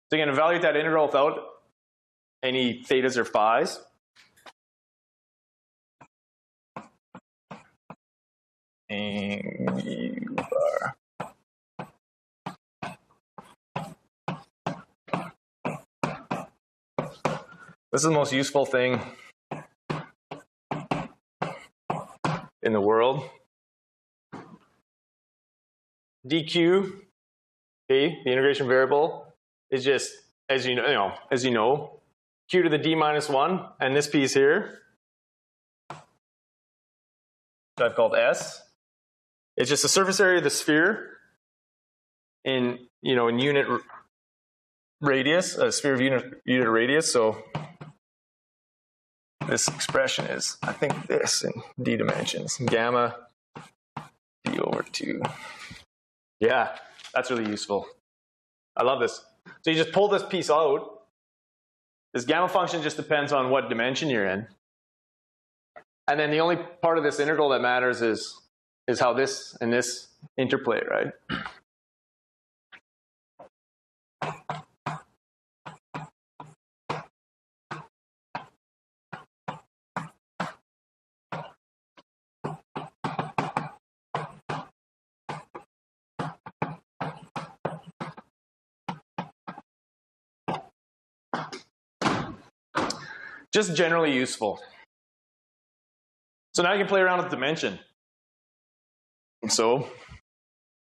So you can evaluate that integral without any thetas or phis. Angular. This is the most useful thing in the world. dq, okay, the integration variable is just, as you know, q to the d minus 1, and this piece here, that I've called S. It's just the surface area of the sphere in, you know, in unit radius, a sphere of unit radius. So this expression is, I think, this in d dimensions, gamma d over 2. Yeah, that's really useful. I love this. So you just pull this piece out. This gamma function just depends on what dimension you're in. And then the only part of this integral that matters is how this and this interplay, right? Just generally useful. So now you can play around with dimension. And so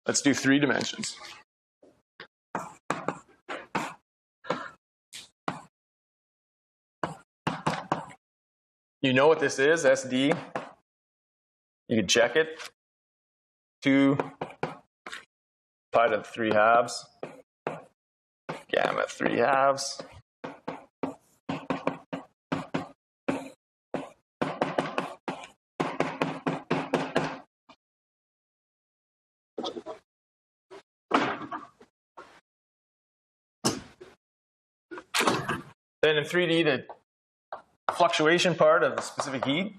let's do 3 dimensions. You know what this is, SD. You can check it. 2 pi to the 3/2, gamma 3/2. Then in 3D, the fluctuation part of the specific heat.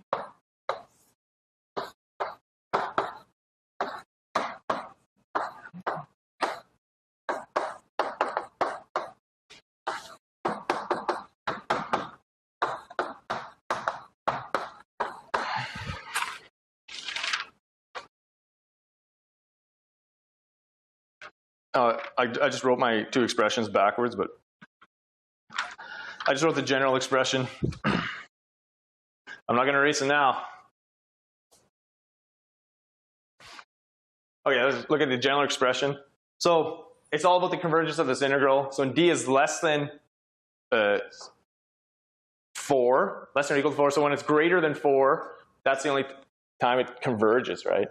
I just wrote my 2 expressions backwards, but I just wrote the general expression. I'm not going to erase it now. Okay, let's look at the general expression. So it's all about the convergence of this integral. So when d is less than 4, less than or equal to 4, so when it's greater than 4, that's the only time it converges, right?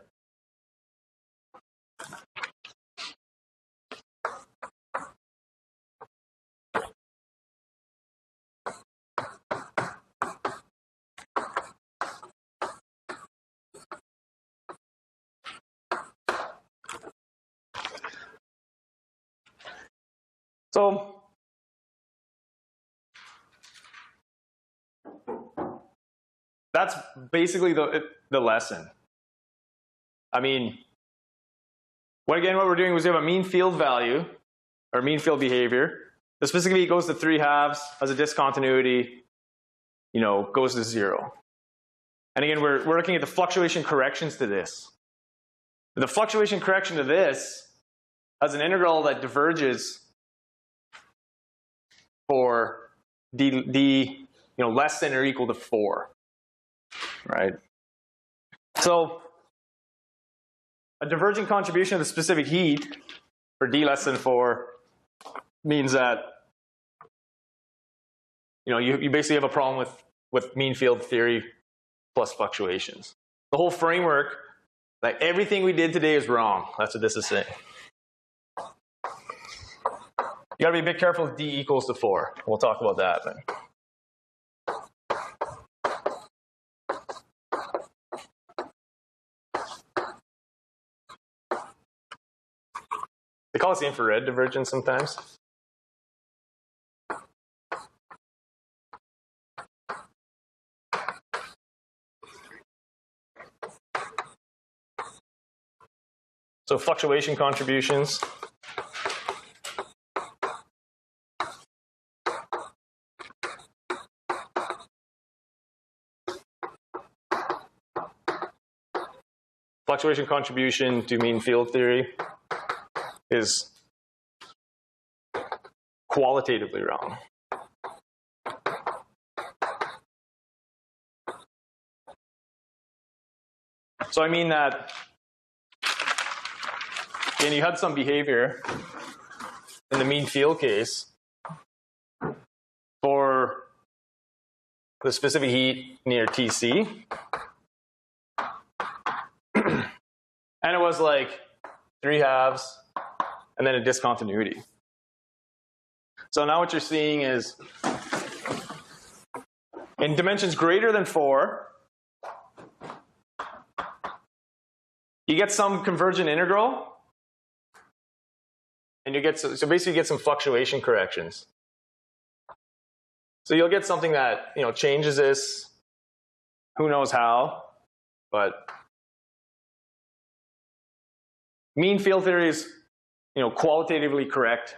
So that's basically the lesson. I mean, what we're doing was we have a mean field value, or mean field behavior. The specific heat goes to 3/2, has a discontinuity, goes to 0. And again, we're looking at the fluctuation corrections to this. The fluctuation correction to this has an integral that diverges for d less than or equal to 4, right? So a divergent contribution of the specific heat for d less than 4 means that you basically have a problem with mean field theory plus fluctuations. The whole framework, like everything we did today, is wrong. That's what this is saying. You gotta be a bit careful if d equals to 4. We'll talk about that then. They call this the infrared divergence sometimes. So fluctuation contributions. Fluctuation contribution to mean field theory is qualitatively wrong. So I mean that, and you had some behavior in the mean field case for the specific heat near TC. And it was like 3/2 and then a discontinuity. So now what you're seeing is in dimensions greater than 4, you get some convergent integral, and you get so basically you get some fluctuation corrections. So you'll get something that changes this, who knows how, but mean field theory is qualitatively correct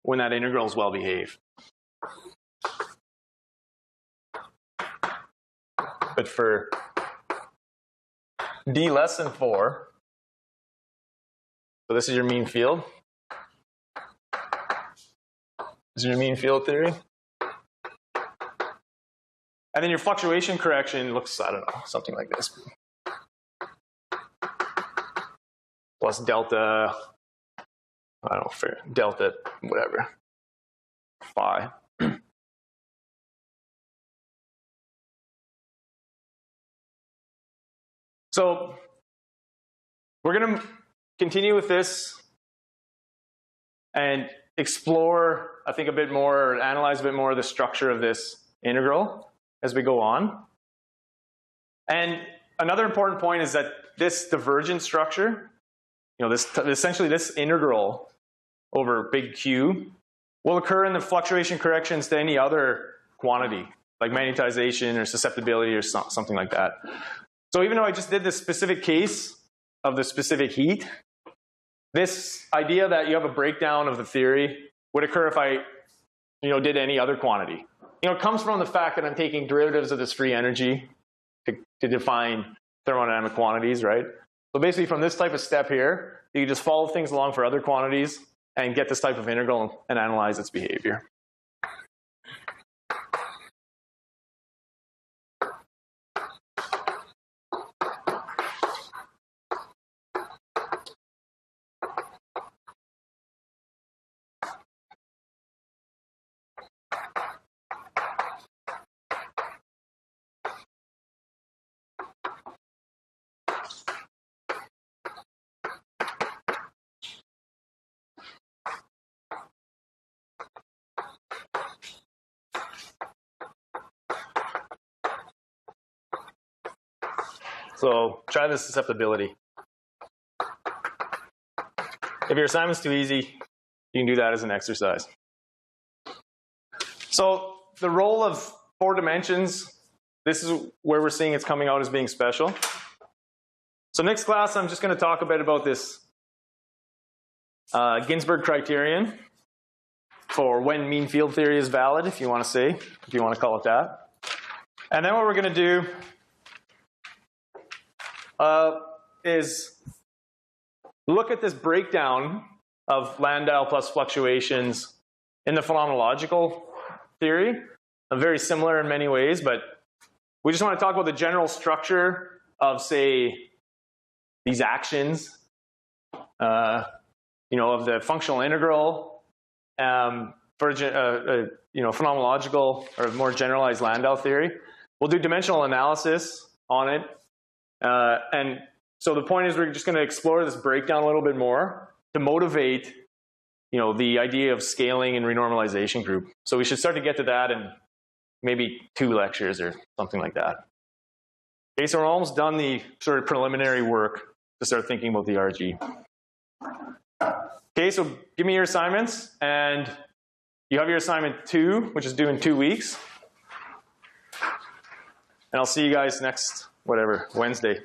when that integral is well behaved. But for d less than 4, so this is your mean field. This is your mean field theory. And then your fluctuation correction looks, I don't know, something like this. Plus delta, I don't know, delta, whatever, phi. So we're going to continue with this and explore, I think, a bit more, or analyze a bit more of the structure of this integral as we go on. And another important point is that this divergent structure, essentially this integral over big Q, will occur in the fluctuation corrections to any other quantity, like magnetization or susceptibility or something like that. So even though I just did this specific case of the specific heat, this idea that you have a breakdown of the theory would occur if I did any other quantity. It comes from the fact that I'm taking derivatives of this free energy to define thermodynamic quantities, right? So basically from this type of step here, you can just follow things along for other quantities and get this type of integral and analyze its behavior. So try the susceptibility. If your assignment's too easy, you can do that as an exercise. So the role of 4 dimensions, this is where we're seeing it's coming out as being special. So next class, I'm just going to talk a bit about this Ginzburg criterion for when mean field theory is valid, if you want to call it that. And then what we're going to do is look at this breakdown of Landau plus fluctuations in the phenomenological theory. Very similar in many ways, but we just want to talk about the general structure of, say, these actions, of the functional integral for phenomenological or more generalized Landau theory. We'll do dimensional analysis on it. And so the point is we're just going to explore this breakdown a little bit more to motivate, the idea of scaling and renormalization group. So we should start to get to that in maybe 2 lectures or something like that. Okay, so we're almost done the sort of preliminary work to start thinking about the RG. Okay, so give me your assignments, and you have your assignment 2, which is due in 2 weeks. And I'll see you guys next, Wednesday.